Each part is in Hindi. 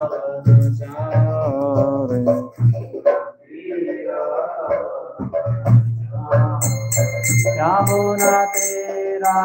क्या होना तेरा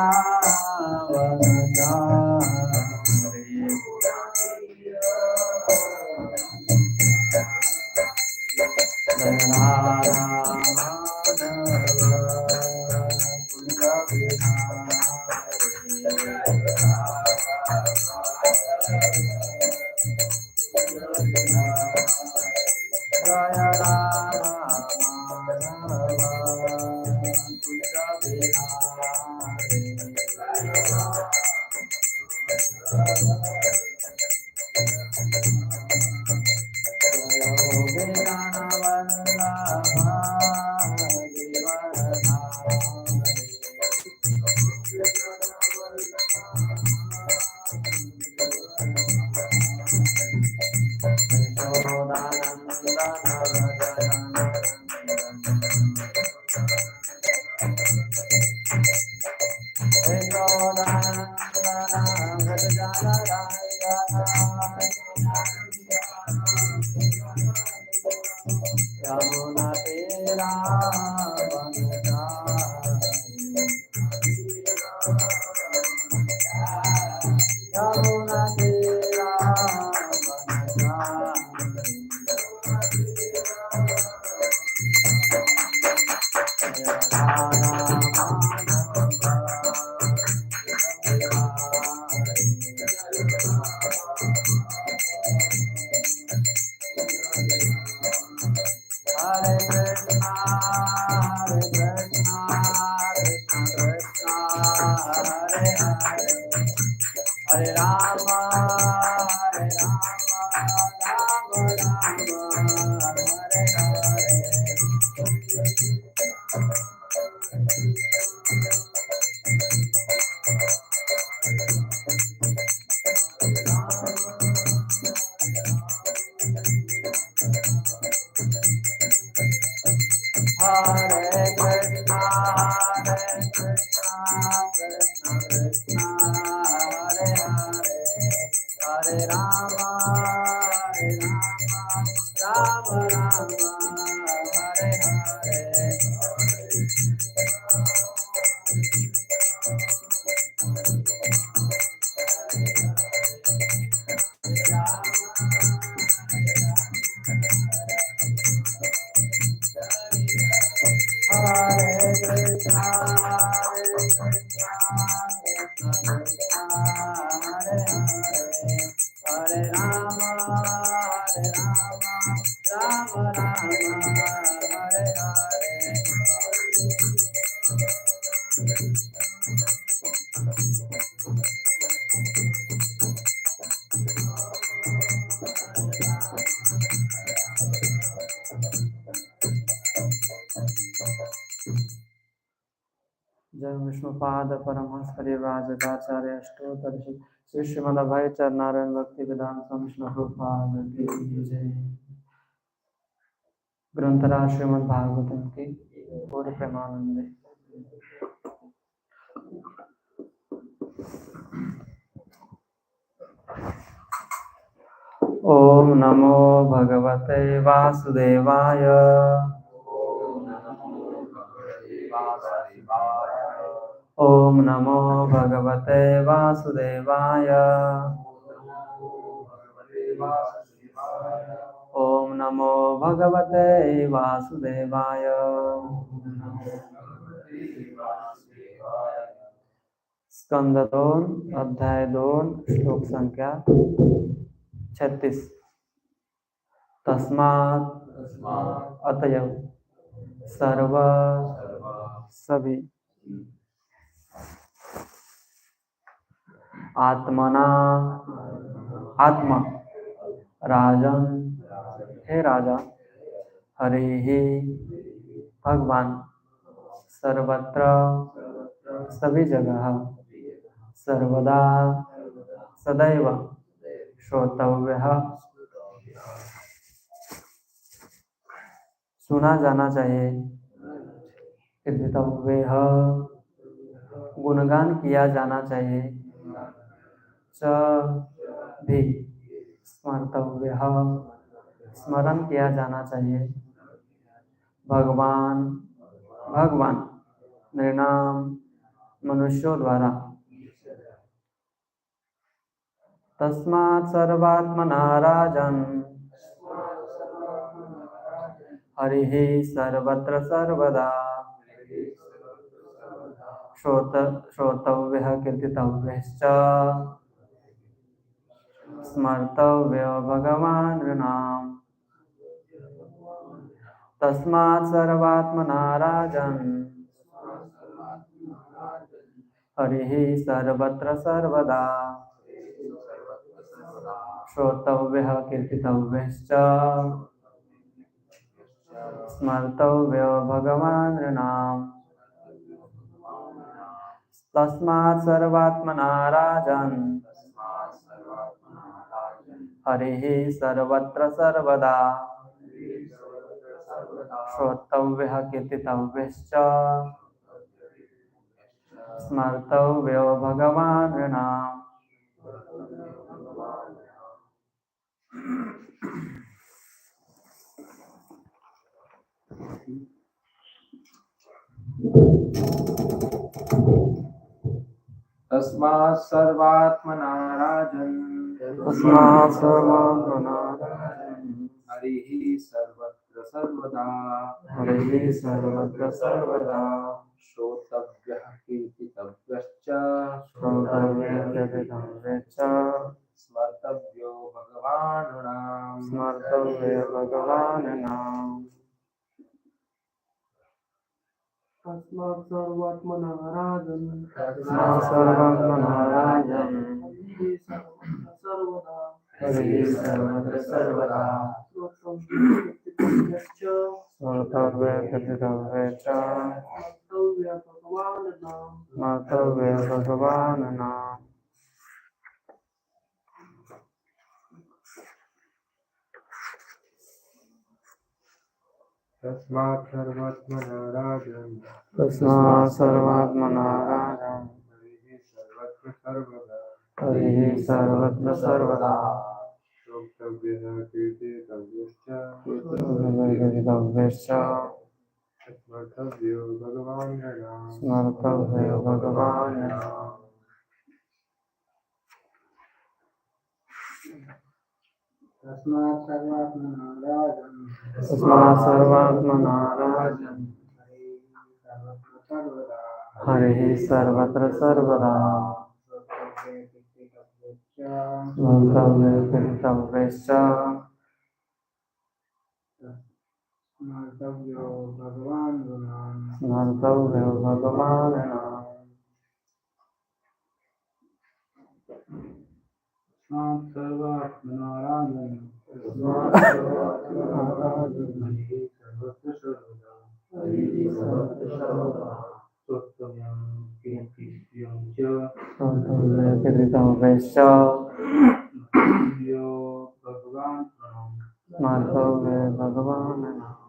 जय विष्णुपाद परमहंस परिव्राजकाचार्य अष्टोत्तरशी श्री श्रीमद अभय चरनारायण भक्ति वेदांत स्वामी विष्णु प्रभुपाद की जय। ग्रंथराज श्रीमद् भागवतम की पूर्ण प्रेमानंदे। ओम नमो भगवते वासुदेवाय। ओम नमो भगवते वासुदेवाय। ओम नमो भगवते वासुदेवाय। स्कंद 2 अध्याय 2 श्लोक संख्या 36। तस्मात् अतएव सर्व सभी आत्मना आत्मा राजन हे राजा हरि ही भगवान सर्वत्र सभी जगह सर्वदा सदैव श्रोतव्य सुना जाना चाहिए। कीर्तितव्य गुणगान किया जाना चाहिए। च भी स्मर्तव्य, स्मरण किया जाना चाहिए। भगवान नृणाम, मनुष्यों द्वारा। तस्मात् सर्वात्मना राजन् हरिः सर्वत्र सर्वदा श्रोतव्यः कीर्तितव्यश्च स्मर्तव्यो भगवान् नृणाम्। तस्मात् सर्वात्मना राजन् हरिः सर्वत्र सर्वदा श्रोतव्यः कीर्तितव्यश्च स्मर्तव्यो भगवान् नृणाम्। तस्मात् सर्वात्मना राजन् हरिः सर्वत्र सर्वदा श्रोतव्यः कीर्तितव्यश्च स्मर्तव्यो भगवान् नृणाम्। तस्मात् सर्वात्मना राजन् हरिः सर्वत्र सर्वदा श्रोतव्यः कीर्तितव्यश्च स्मर्तव्यो भगवान् नृणाम्। तस्मात् सर्वात्मना राजन् हरिः सर्वत्र सर्वदा स्मर्तव्य भगवान् नृणाम्। तस्मात् सर्वात्मना राजन् हरिः सर्वत्र सर्वदा श्रोतव्यः कीर्तितव्यश्च स्मर्तव्यो भगवान् नृणाम्। तस्मात् सर्वात्मना राजन् हरिः सर्वत्र सर्वदा स्मर्तव्य कीर्तितव्यश्च स्मर्तव्यो भगवान् नृणाम्। सर्वात्मना राजन् कीर्तितव्यश्च स्मर्तव्य भगवान् नृणाम्।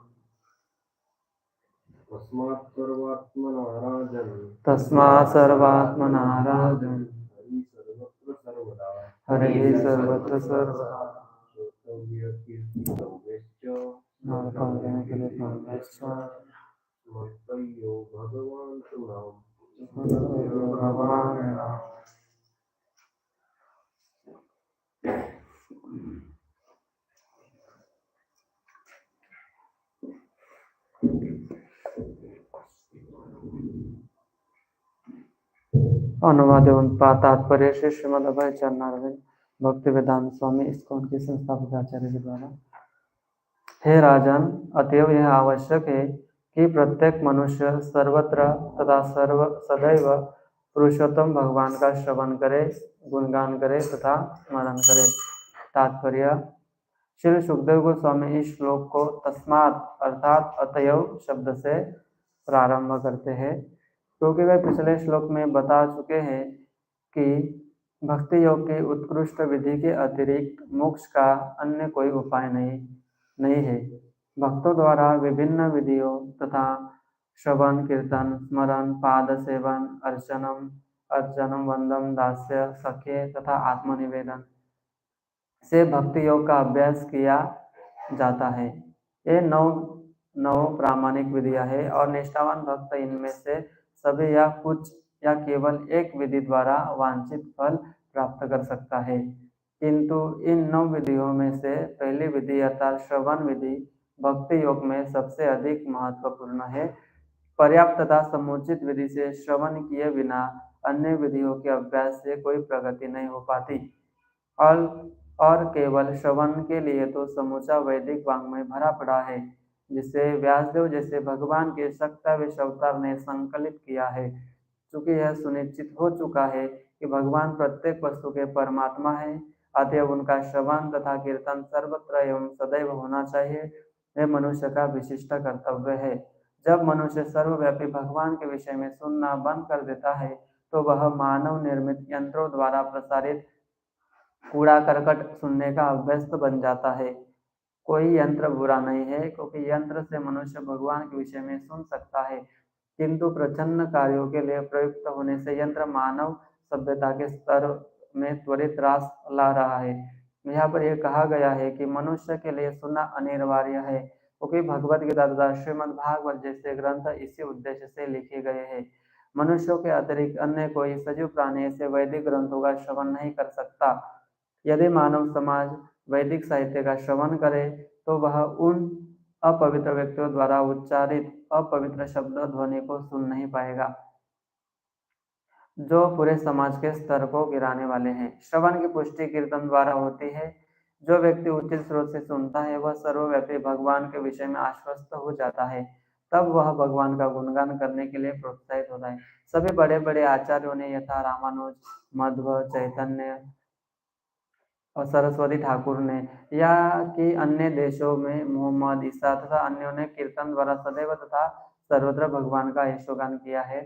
तस्मात् सर्वात्मना राजन् हरिः सर्वत्र सर्वदा स्मर्तव्य कीर्तितव्यश्च स्मर्तव्यो भगवान् नृणाम्। अनुवाद एवं तात्पर्य श्री श्रीमद् अभय चरणारविंद भक्ति वेदांत स्वामी इस्कॉन के संस्थापक आचार्य के द्वारा। हे राजन, अतएव यह आवश्यक है कि प्रत्येक मनुष्य सर्वत्र तथा सदैव पुरुषोत्तम भगवान का श्रवण करे, गुणगान करे तथा स्मरण करे। तात्पर्य: श्री सुखदेव गोस्वामी इस श्लोक को तस्मात् अर्थात अतएव शब्द से प्रारंभ करते हैं, क्योंकि वे पिछले श्लोक में बता चुके हैं कि भक्ति योग की उत्कृष्ट विधि के अतिरिक्त मोक्ष का अन्य कोई उपाय नहीं है। भक्तों द्वारा विभिन्न विधियों तथा श्रवण, कीर्तन, स्मरण, पाद सेवन, अर्चनम, वंदन, दास्य, सख्य तथा आत्मनिवेदन से भक्ति योग का अभ्यास किया जाता है। ये नौ प्रामाणिक विधियां है और निष्ठावान भक्त इनमें से सभी या कुछ या केवल एक विधि द्वारा वांछित फल प्राप्त कर सकता है। किंतु इन 9 विधियों में से पहली विधि अर्थात श्रवण विधि भक्ति योग में सबसे अधिक महत्वपूर्ण है। पर्याप्त तथा समुचित विधि से श्रवण किए बिना अन्य विधियों के अभ्यास से कोई प्रगति नहीं हो पाती। और केवल श्रवण के लिए तो समूचा वैदिक वाङ्मय भरा पड़ा है, जिसे व्यासदेव जैसे भगवान के शक्तावेश अवतार ने संकलित किया है। चूंकि यह सुनिश्चित हो चुका है कि भगवान प्रत्येक वस्तु के परमात्मा है, अतएव उनका श्रवण तथा कीर्तन सर्वत्र एवं सदैव होना चाहिए। यह मनुष्य का विशिष्ट कर्तव्य है। जब मनुष्य सर्वव्यापी भगवान के विषय में सुनना बंद कर देता है, तो वह मानव निर्मित यंत्रों द्वारा प्रसारित कूड़ा करकट सुनने का अभ्यस्त बन जाता है। कोई यंत्र बुरा नहीं है, क्योंकि यंत्र से मनुष्य भगवान के विषय में सुन सकता है, किंतु प्रच्छन्न कार्यों के लिए प्रयुक्त होने से यंत्र मानव सभ्यता के स्तर में त्वरित ह्रास ला रहा है। यहाँ पर यह कहा गया है कि मनुष्य के लिए सुनना अनिवार्य है, क्योंकि भगवद गीता तथा श्रीमद् भागवत जैसे ग्रंथ इसी उद्देश्य से लिखे गए हैं। मनुष्यों के अतिरिक्त अन्य कोई सजीव प्राणी ऐसे वैदिक ग्रंथों का श्रवण नहीं कर सकता। यदि मानव समाज वैदिक साहित्य का श्रवण करे, तो वह उन अपवित्र व्यक्तियों द्वारा उच्चारित अपवित्र शब्द ध्वनि को सुन नहीं पाएगा, जो पूरे समाज के स्तर को गिराने वाले हैं। श्रवण की पुष्टि कीर्तन द्वारा होती है। जो व्यक्ति उचित स्रोत से सुनता है, वह सर्वव्यापी भगवान के विषय में आश्वस्त हो जाता है। तब वह भगवान का गुणगान करने के लिए प्रोत्साहित होता है। सभी बड़े बड़े आचार्यों ने यथा रामानुज, मध्व, चैतन्य और सरस्वती ठाकुर ने या कि अन्य देशों में मोहम्मद, ईसा तथा अन्यों ने कीर्तन द्वारा सदैव तथा सर्वत्र भगवान का यशोगान किया है।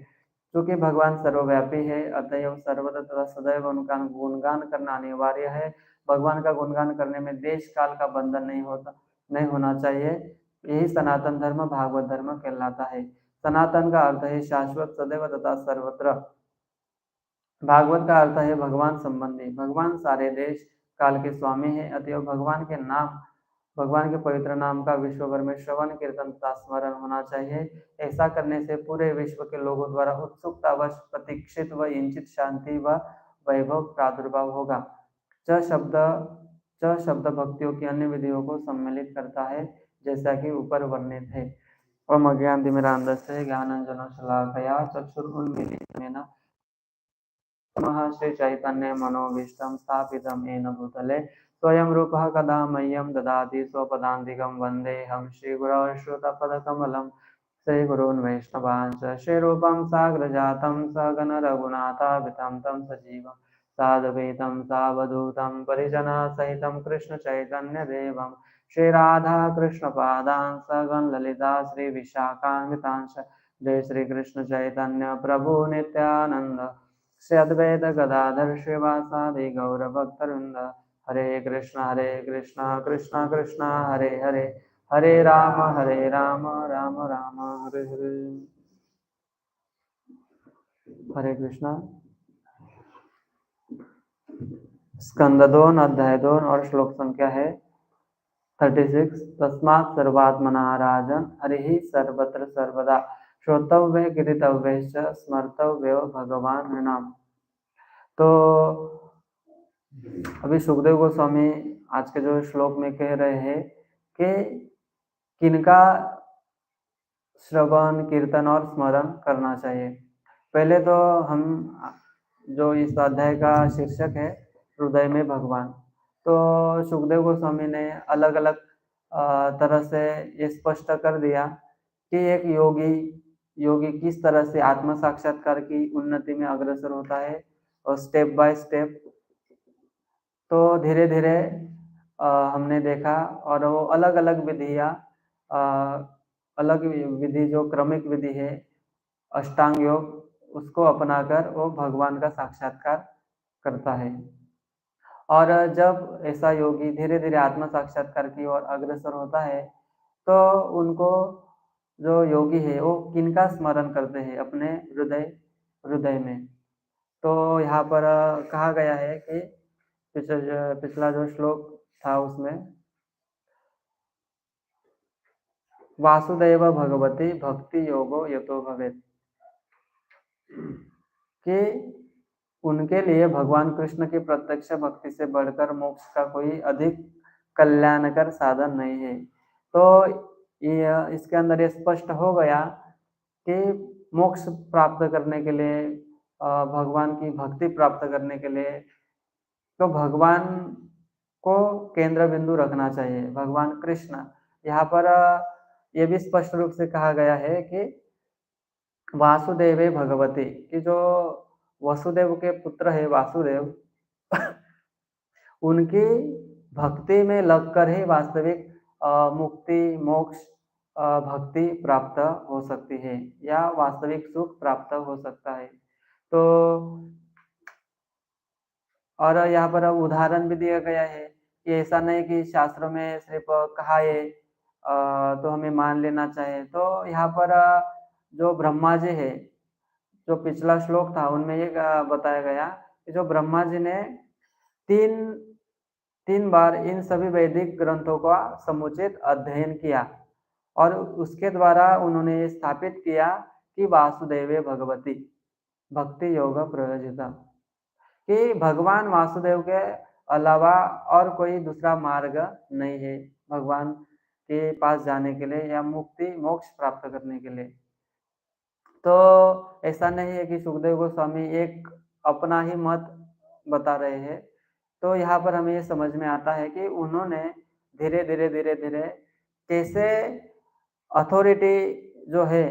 क्योंकि भगवान सर्वव्यापी है, अतएव सर्वत्र तथा सदैव उनका गुणगान करना अनिवार्य है। भगवान का गुणगान करने में देश काल का बंधन नहीं होना चाहिए। यही सनातन धर्म भागवत धर्म कहलाता है। सनातन का अर्थ है शाश्वत, सदैव तथा सर्वत्र। भागवत का अर्थ है भगवान संबंधी। भगवान सारे देश काल के स्वामी है, अतएव भगवान के पवित्र नाम का विश्व भर में श्रवण कीर्तन तथा स्मरण होना चाहिए। ऐसा करने से पूरे विश्व के लोगों द्वारा उत्सुकतावश प्रतीक्षित व इंचित शांति व वैभव प्रादुर्भाव होगा। च शब्द भक्तियों की अन्य विधियों को सम्मिलित करता है, जैसा कि ऊपर वर्णित है। ओम अज्ञानतिमिरान्धस्य ज्ञानाञ्जनशलाकया चक्षुरुन्मीलितं नमः श्री चैतन्य मनोभीष्टं स्थापितं येन भूतले स्वयं रूपः कदा मह्यं ददाति स्वपदान्तिकं वन्देऽहं श्रीगुरौ श्रुतपदकमलं श्रीगुरून् वैष्णवांश्च श्रीरूपं साग्रजातं सगण रघुनाथाभितं तं सजीवं साद्वैतं सावधूतं परिजनसहितं कृष्णचैतन्यदेवं श्रीराधा कृष्णपादान् सगण ललिता श्रीविशाखान्वितांश्च जय श्री कृष्ण चैतन्य प्रभु नित्यानंद श्री अद्वैत गदाधर श्रीवासादि गौरभक्तवृंद। हरे कृष्णा कृष्णा कृष्णा हरे हरे, हरे राम राम राम हरे हरे। हरे कृष्णा। स्कंद 2 अध्याय 2 और श्लोक संख्या है 36। तस्मात् सर्वात्मना राजन हरिः सर्वत्र सर्वदा श्रोतव्य कीर्तव्य स्मर्तव्य भगवान नाम। तो अभी सुखदेव गोस्वामी आज के जो श्लोक में कह रहे हैं कि किनका श्रवण कीर्तन और स्मरण करना चाहिए। पहले तो हम जो इस अध्याय का शीर्षक है हृदय में भगवान, तो सुखदेव गोस्वामी ने अलग अलग तरह से ये स्पष्ट कर दिया कि एक योगी किस तरह से आत्म साक्षात्कार की उन्नति में अग्रसर होता है और स्टेप बाय स्टेप। तो धीरे धीरे हमने देखा और वो अलग अलग विधियाँ, अलग विधि जो क्रमिक विधि है अष्टांग योग, उसको अपनाकर वो भगवान का साक्षात्कार करता है। और जब ऐसा योगी धीरे धीरे आत्म साक्षात्कार की ओर अग्रसर होता है, तो उनको जो योगी है वो किनका स्मरण करते हैं अपने हृदय में। तो यहाँ पर कहा गया है कि पिछला जो श्लोक था उसमें वासुदेव भगवती भक्ति योगो यतो भवेत्, कि उनके लिए भगवान कृष्ण की प्रत्यक्ष भक्ति से बढ़कर मोक्ष का कोई अधिक कल्याणकर साधन नहीं है। तो ये इसके अंदर ये स्पष्ट हो गया कि मोक्ष प्राप्त करने के लिए, भगवान की भक्ति प्राप्त करने के लिए, तो भगवान को केंद्र बिंदु रखना चाहिए, भगवान कृष्ण। यहाँ पर ये भी स्पष्ट रूप से कहा गया है कि वासुदेवे भगवती, कि जो वसुदेव के पुत्र है वासुदेव उनकी भक्ति में लगकर ही वास्तविक मुक्ति, मोक्ष, भक्ति प्राप्त हो सकती है या वास्तविक सुख प्राप्त हो सकता है। तो और यहाँ पर उदाहरण भी दिया गया है कि ऐसा नहीं कि शास्त्रों में सिर्फ कहा है तो हमें मान लेना चाहिए। तो यहाँ पर जो ब्रह्मा जी है, जो पिछला श्लोक था उनमें ये बताया गया कि जो ब्रह्मा जी ने तीन बार इन सभी वैदिक ग्रंथों का समुचित अध्ययन किया और उसके द्वारा उन्होंने ये स्थापित किया कि वासुदेवे भगवती भक्ति योग प्रयोजिता, कि भगवान वासुदेव के अलावा और कोई दूसरा मार्ग नहीं है भगवान के पास जाने के लिए या मुक्ति मोक्ष प्राप्त करने के लिए। तो ऐसा नहीं है कि सुखदेव गोस्वामी एक अपना ही मत बता रहे हैं। तो यहाँ पर हमें ये समझ में आता है कि उन्होंने धीरे धीरे कैसे अथॉरिटी जो है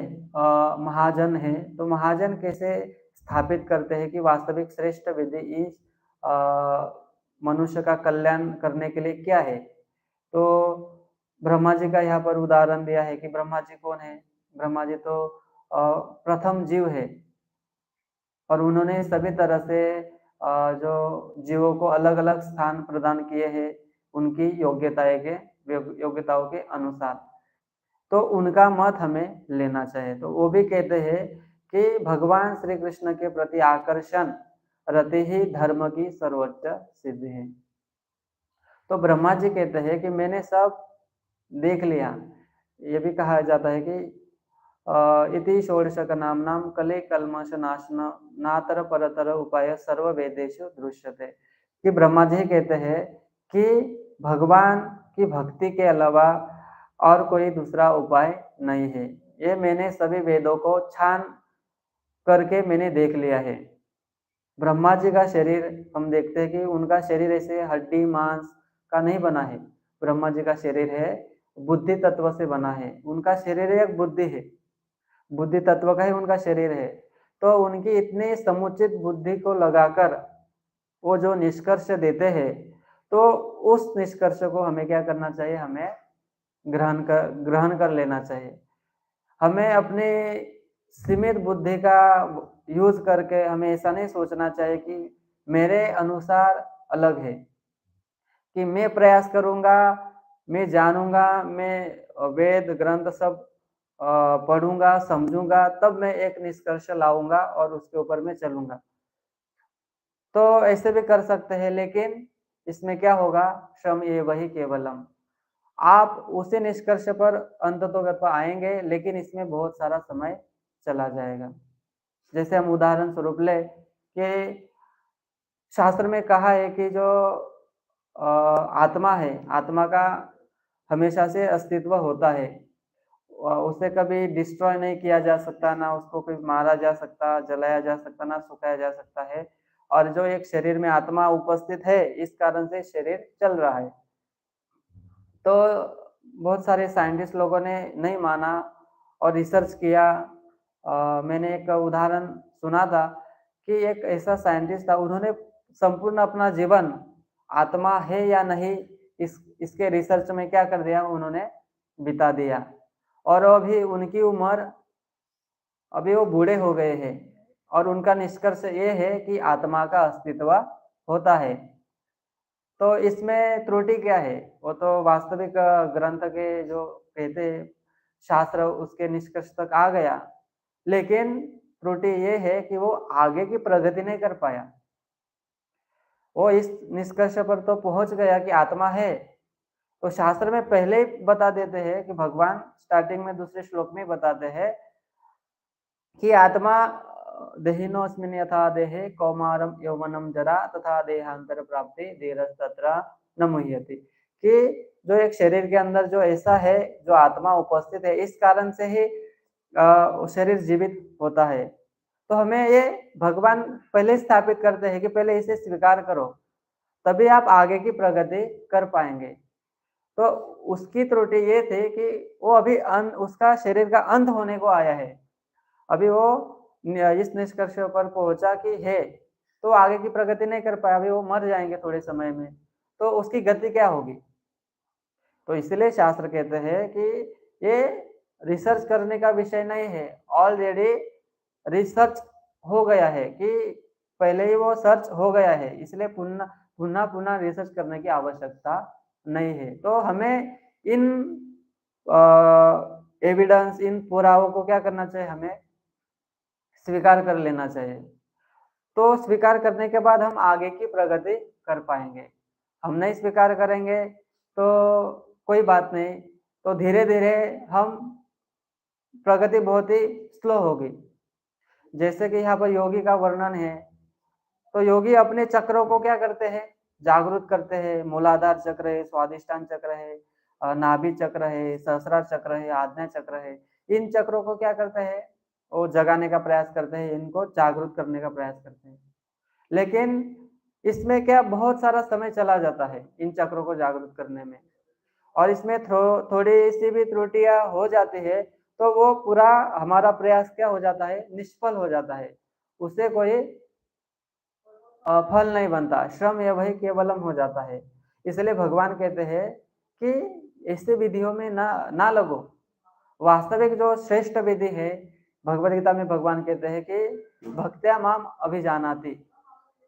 महाजन है, तो महाजन कैसे स्थापित करते हैं कि वास्तविक श्रेष्ठ विधि इस मनुष्य का कल्याण करने के लिए क्या है। तो ब्रह्मा जी का यहाँ पर उदाहरण दिया है कि ब्रह्मा जी कौन है। ब्रह्मा जी तो प्रथम जीव है और उन्होंने सभी तरह से जो जीवों को अलग अलग स्थान प्रदान किए हैं उनकी योग्यताओं के अनुसार। तो उनका मत हमें लेना चाहिए। तो वो भी कहते हैं कि भगवान श्री कृष्ण के प्रति आकर्षण रति ही धर्म की सर्वोच्च सिद्धि है। तो ब्रह्मा जी कहते हैं कि मैंने सब देख लिया। ये भी कहा जाता है कि इति षोडशक नाम कले कल्मष नाशन नातर परतर उपाय सर्व वेदेषु दृश्यते, कि ब्रह्मा जी कहते हैं कि भगवान की भक्ति के अलावा और कोई दूसरा उपाय नहीं है। ये मैंने सभी वेदों को छान करके मैंने देख लिया है। ब्रह्मा जी का शरीर हम देखते हैं कि उनका शरीर ऐसे हड्डी मांस का नहीं बना है। ब्रह्मा जी का शरीर है बुद्धि तत्व से बना है। उनका शरीर एक बुद्धि है, बुद्धि तत्व का ही उनका शरीर है। तो उनकी इतनी समुचित बुद्धि को लगाकर वो जो निष्कर्ष देते हैं, तो उस निष्कर्ष को हमें क्या करना चाहिए, हमें ग्रहण कर लेना चाहिए। हमें अपने सीमित बुद्धि का यूज करके हमें ऐसा नहीं सोचना चाहिए कि मेरे अनुसार अलग है, कि मैं प्रयास करूंगा, मैं जानूंगा, मैं वेद ग्रंथ सब पढ़ूंगा समझूंगा, तब मैं एक निष्कर्ष लाऊंगा और उसके ऊपर मैं चलूंगा। तो ऐसे भी कर सकते हैं, लेकिन इसमें क्या होगा, श्रम ये वही केवलम, आप उसी निष्कर्ष पर अंततोगत्वा आएंगे, लेकिन इसमें बहुत सारा समय चला जाएगा। जैसे हम उदाहरण स्वरूप ले कि शास्त्र में कहा है कि जो आत्मा है, आत्मा का हमेशा से अस्तित्व होता है, उसे कभी डिस्ट्रॉय नहीं किया जा सकता, ना उसको कोई मारा जा सकता, जलाया जा सकता, ना सुखाया जा सकता है। और जो एक शरीर में आत्मा उपस्थित है, इस कारण से शरीर चल रहा है। तो बहुत सारे साइंटिस्ट लोगों ने नहीं माना और रिसर्च किया। मैंने एक उदाहरण सुना था कि एक ऐसा साइंटिस्ट था, उन्होंने संपूर्ण अपना जीवन आत्मा है या नहीं इसके रिसर्च में क्या कर दिया, उन्होंने बिता दिया। और अभी उनकी उम्र, अभी वो बूढ़े हो गए हैं और उनका निष्कर्ष ये है कि आत्मा का अस्तित्व होता है। तो इसमें त्रुटि क्या है, वो तो वास्तविक ग्रंथ के जो कहते शास्त्र उसके निष्कर्ष तक आ गया, लेकिन त्रुटि ये है कि वो आगे की प्रगति नहीं कर पाया। वो इस निष्कर्ष पर तो पहुंच गया कि आत्मा है। तो शास्त्र में पहले ही बता देते हैं कि भगवान स्टार्टिंग में दूसरे श्लोक में बताते हैं कि आत्मा देहिनोऽस्मिन् यथा देहे कौमारम यौवनम जरा तथा देहांतर प्राप्ति धीरस्तत्र न मुह्यति, कि जो एक शरीर के अंदर जो ऐसा है, जो आत्मा उपस्थित है, इस कारण से ही शरीर जीवित होता है। तो हमें ये भगवान पहले स्थापित करते हैं कि पहले इसे स्वीकार करो, तभी आप आगे की प्रगति कर पाएंगे। तो उसकी त्रुटि ये थी कि वो अभी उसका शरीर का अंत होने को आया है, अभी वो इस निष्कर्ष पर पहुंचा कि है, तो आगे की प्रगति नहीं कर पाया, अभी वो मर जाएंगे थोड़े समय में, तो उसकी गति क्या होगी। तो इसलिए शास्त्र कहते हैं कि ये रिसर्च करने का विषय नहीं है, ऑलरेडी रिसर्च हो गया है, कि पहले ही वो सर्च हो गया है, इसलिए पुनः पुनः रिसर्च करने की आवश्यकता नहीं है। तो हमें इन एविडेंस, इन पुरावों को क्या करना चाहिए, हमें स्वीकार कर लेना चाहिए। तो स्वीकार करने के बाद हम आगे की प्रगति कर पाएंगे। हम नहीं स्वीकार करेंगे तो कोई बात नहीं, तो धीरे धीरे हम प्रगति बहुत ही स्लो होगी। जैसे कि यहाँ पर योगी का वर्णन है, तो योगी अपने चक्रों को क्या करते हैं, जागृत करते हैं। मूलाधार चक्र है, स्वादिष्टान चक्र है, नाभि चक्र है, सहस्रार चक्र है, आज्ञा चक्र है। इन चक्रों को क्या करते हैं, वो जगाने का प्रयास करते हैं, इनको जागृत करने का प्रयास करते हैं। लेकिन इसमें क्या बहुत सारा समय चला जाता है इन चक्रों को जागृत करने में, और इसमें थोड़ी सी भी त्रुटियां हो जाती है तो वो पूरा हमारा प्रयास क्या हो जाता है, निष्फल हो जाता है, उससे कोई फल नहीं बनता, श्रम यह वही केवलम हो जाता है। इसलिए भगवान कहते हैं कि ऐसे विधियों में ना लगो। वास्तविक जो श्रेष्ठ विधि है, भगवद गीता में भगवान कहते हैं कि भक्त्या माम अभिजानाति,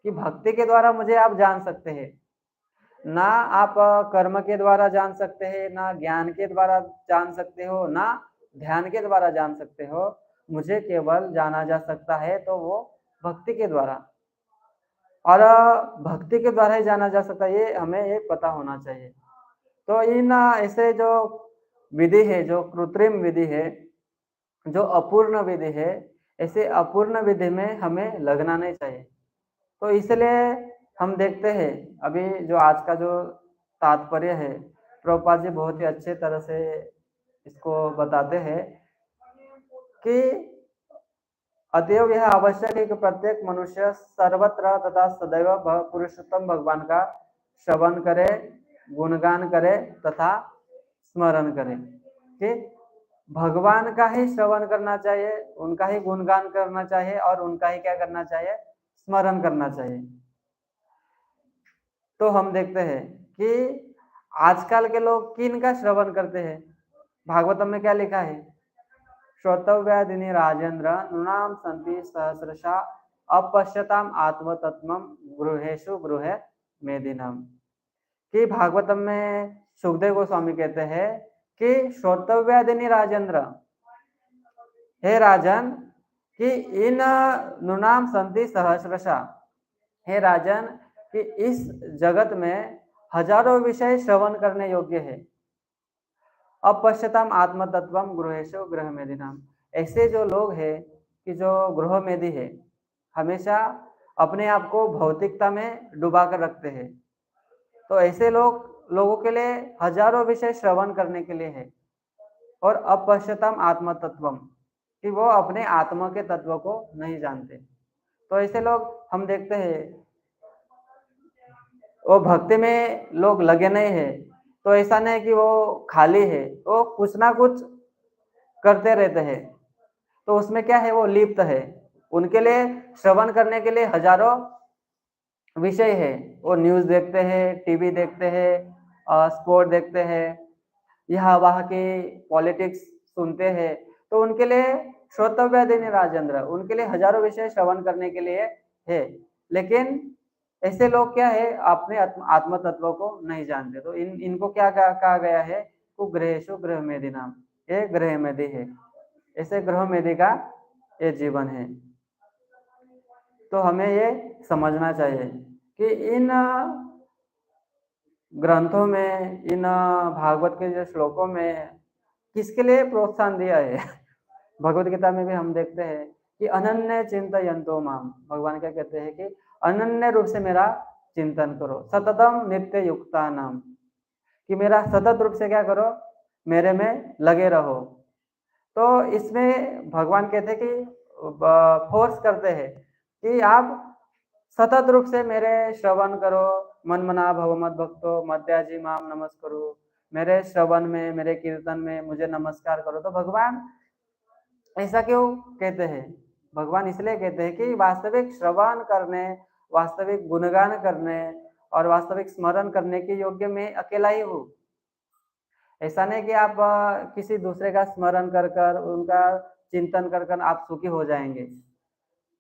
कि भक्ति के द्वारा मुझे आप जान सकते हैं। ना आप कर्म के द्वारा जान सकते हैं, ना ज्ञान के द्वारा जान सकते हो, ना ध्यान के द्वारा जान सकते हो। मुझे केवल जाना जा सकता है तो वो भक्ति के द्वारा, और भक्ति के द्वारा ही जाना जा सकता है, ये हमें ये पता होना चाहिए। तो इन ऐसे जो विधि है, जो कृत्रिम विधि है, जो अपूर्ण विधि है, ऐसे अपूर्ण विधि में हमें लगना नहीं चाहिए। तो इसलिए हम देखते हैं अभी जो आज का जो तात्पर्य है, प्रभुपाद जी बहुत ही अच्छे तरह से इसको बताते हैं कि अतएव यह आवश्यक है कि प्रत्येक मनुष्य सर्वत्र तथा सदैव पुरुषोत्तम भगवान का श्रवण करे, गुणगान करे तथा स्मरण करे। कि भगवान का ही श्रवण करना चाहिए, उनका ही गुणगान करना चाहिए, और उनका ही क्या करना चाहिए, स्मरण करना चाहिए। तो हम देखते हैं कि आजकल के लोग किन का श्रवण करते हैं। भागवतम में क्या लिखा है, श्रोतव्यादिनी राजेंद्र नृणाम संति सहस्रशा अपश्यताम आत्मतत्वम गृहेषु गृहे मेदिनम। कि भागवतम में सुखदेव गोस्वामी कहते हैं कि श्रोतव्यादिनी राजेंद्र, हे राजन, कि इन नृणाम संति सहस्रशा, हे राजन, कि इस जगत में हजारों विषय श्रवण करने योग्य है। अपश्यताम आत्मतत्वम गृहेषु गृह मेदिनाम, ऐसे जो लोग हैं कि जो गृह मेदी है, हमेशा अपने आप को भौतिकता में डुबा कर रखते हैं। तो ऐसे लोगों के लिए हजारों विषय श्रवण करने के लिए है। और अपश्यताम आत्मतत्वम, कि वो अपने आत्मा के तत्व को नहीं जानते। तो ऐसे लोग हम देखते हैं, वो भक्ति में लोग लगे नहीं है, तो ऐसा नहीं कि वो खाली है, वो कुछ ना कुछ करते रहते हैं। तो उसमें क्या है, वो लिप्त है। उनके लिए श्रवण करने के लिए हजारों विषय है। वो न्यूज देखते हैं, टीवी देखते हैं, स्पोर्ट देखते हैं, यहाँ वहाँ की पॉलिटिक्स सुनते हैं। तो उनके लिए श्रोतव्यादिनी राजेंद्र, उनके लिए हजारों विषय श्रवण करने के लिए है। लेकिन ऐसे लोग क्या है, अपने आत्म तत्व को नहीं जानते। तो इनको क्या कहा गया है, कुगृहेषु गृह मेदी नाम, ये गृह मेदी है। ऐसे गृह मेदी का ये जीवन है। तो हमें ये समझना चाहिए कि इन ग्रंथों में, इन भागवत के जो श्लोकों में किसके लिए प्रोत्साहन दिया है। भगवत गीता में भी हम देखते हैं कि अनन्य चिंतयन्तो माम, भगवान क्या कहते हैं कि अनन्य रूप से मेरा चिंतन करो, सततम नित्य युक्ता नाम, कि मेरा सतत रूप से क्या करो, मेरे में लगे रहो। तो इसमें भगवान कहते हैं कि फोर्स करते हैं कि आप सतत रूप से मेरे श्रवण करो, मन मना भव मद भक्तो मध्याजी माम नमस्करो, मेरे श्रवण में, मेरे कीर्तन में मुझे नमस्कार करो। तो भगवान ऐसा क्यों कहते हैं? भगवान इसलिए कहते हैं कि वास्तविक श्रवण करने, वास्तविक गुणगान करने और वास्तविक स्मरण करने के योग्य मैं अकेला ही हूँ। ऐसा नहीं कि आप किसी दूसरे का स्मरण कर कर, उनका चिंतन कर कर आप सुखी हो जाएंगे।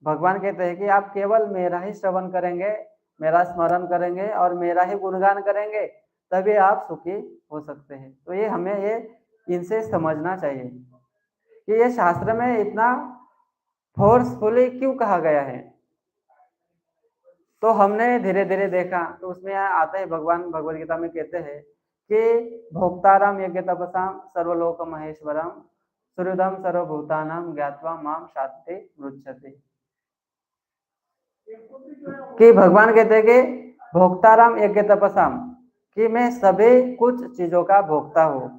भगवान कहते हैं कि आप केवल मेरा ही श्रवण करेंगे, मेरा स्मरण करेंगे और मेरा ही गुणगान करेंगे, तभी आप सुखी हो सकते हैं। तो ये हमें ये इनसे समझना चाहिए कि ये शास्त्र में इतना फोर्सफुली क्यों कहा गया है। तो हमने धीरे धीरे देखा, तो उसमें आता है, भगवान भगवद गीता में कहते हैं कि भोक्ताराम यज्ञ तपसाम सर्वलोक महेश्वरम सूर्योदम सर्वभूतानाम ज्ञात्वा माम शांति मृच्छति, कि भगवान कहते हैं कि भोक्ताराम यज्ञ तपसाम, कि मैं सभी कुछ चीजों का भोक्ता हूँ।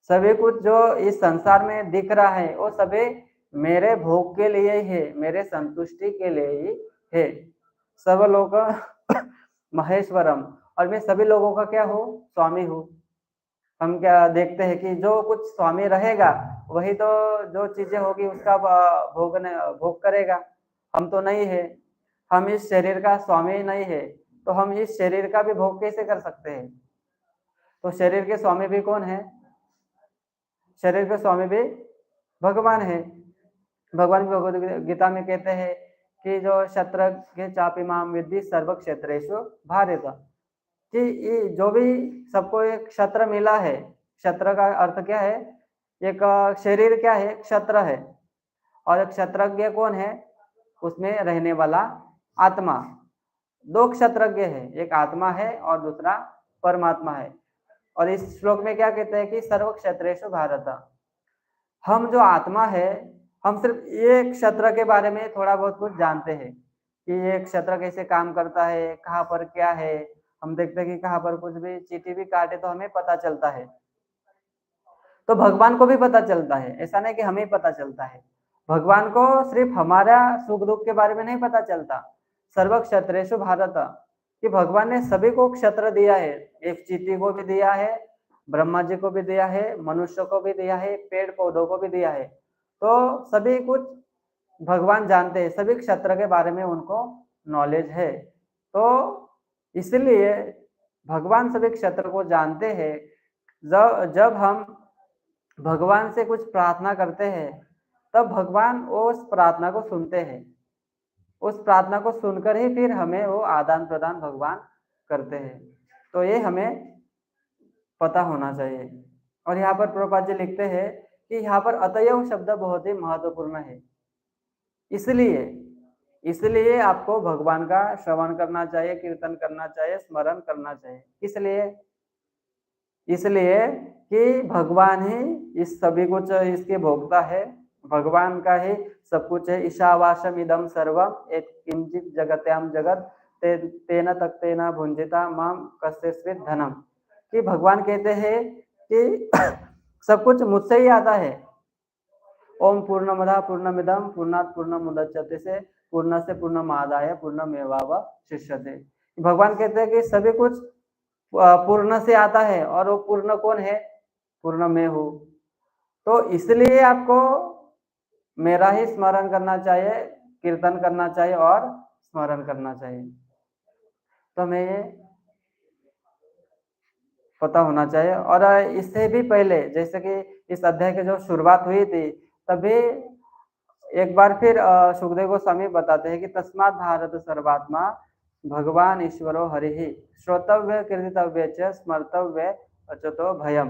सभी कुछ जो इस संसार में दिख रहा है वो सभी मेरे भोग के लिए ही है, मेरे संतुष्टि के लिए ही है। सर्वलोक महेश्वरम, और मैं सभी लोगों का क्या हूँ, स्वामी हूँ। हम क्या देखते हैं कि जो कुछ स्वामी रहेगा वही तो जो चीजें होगी उसका भोग करेगा। हम तो नहीं है, हम इस शरीर का स्वामी नहीं है, तो हम इस शरीर का भी भोग कैसे कर सकते हैं? तो शरीर के स्वामी भी कौन है? शरीर के स्वामी भी भगवान है। भगवान भगवद गीता में कहते हैं कि जो शत्रज्ञ चापिमाम विद्धि सर्व क्षेत्रेषु भारत, कि ये जो भी सबको एक क्षत्र मिला है, क्षत्र का अर्थ क्या है? एक शरीर क्या है? क्षत्र है। और एक क्षत्रज्ञ कौन है? उसमें रहने वाला आत्मा। दो क्षत्रज्ञ है, एक आत्मा है और दूसरा परमात्मा है। और इस श्लोक में क्या कहते हैं कि सर्व क्षेत्रेषु भारत, हम जो आत्मा है, हम सिर्फ ये क्षत्र के बारे में थोड़ा बहुत कुछ जानते हैं कि ये क्षत्र कैसे काम करता है, कहाँ पर क्या है। हम देखते हैं कि कहाँ पर कुछ भी चींटी भी काटे तो हमें पता चलता है, तो भगवान को भी पता चलता है। ऐसा नहीं कि हमें पता चलता है, भगवान को सिर्फ हमारा सुख दुख के बारे में नहीं पता चलता। सर्व क्षत्रेषु भारत, कि भगवान ने सभी को क्षत्र दिया है, एक चींटी को भी दिया है, ब्रह्मा जी को भी दिया है, मनुष्य को भी दिया है, पेड़ पौधों को भी दिया है। तो सभी कुछ भगवान जानते हैं, सभी क्षत्र के बारे में उनको नॉलेज है। तो इसलिए भगवान सभी क्षत्र को जानते हैं। जब हम भगवान से कुछ प्रार्थना करते हैं तब भगवान उस प्रार्थना को सुनते हैं। उस प्रार्थना को सुनकर ही फिर हमें वो आदान प्रदान भगवान करते हैं। तो ये हमें पता होना चाहिए। और यहाँ पर प्रभुपाद जी लिखते हैं कि यहाँ पर अतएव शब्द बहुत ही महत्वपूर्ण है। इसलिए आपको भगवान का श्रवण करना चाहिए, कीर्तन करना चाहिए, स्मरण करना चाहिए। इसलिए कि भगवान ही इस सभी कुछ इसके भोक्ता है, भगवान का ही सब कुछ है। ईशावासम इदम सर्वम एक किंचित जगत्याम जगत तेना तक्तेना भुंजिता माम कस्यस्वित धनम, कि भगवान कहते हैं कि सब कुछ मुझसे ही आता है। ओम पूर्णमदः पूर्णमिदं पूर्णात् पूर्णमुदच्यते से पूर्ण पूर्णमादाय पूर्णमेवावशिष्यते। भगवान कहते हैं कि सभी कुछ पूर्ण से आता है, और वो पूर्ण कौन है? पूर्ण मैं हूँ। तो इसलिए आपको मेरा ही स्मरण करना चाहिए, कीर्तन करना चाहिए और स्मरण करना चाहिए। तो हमें ये पता होना चाहिए। और इससे भी पहले, जैसे कि इस अध्याय की जो शुरुआत हुई थी, तभी एक बार फिर सुखदेव गोस्वामी बताते हैं कि तस्मात् भारत सर्वात्मा भगवान ईश्वरो हरिः श्रोतव्य कीर्तितव्य च स्मर्तव्य अच्युतो भयम।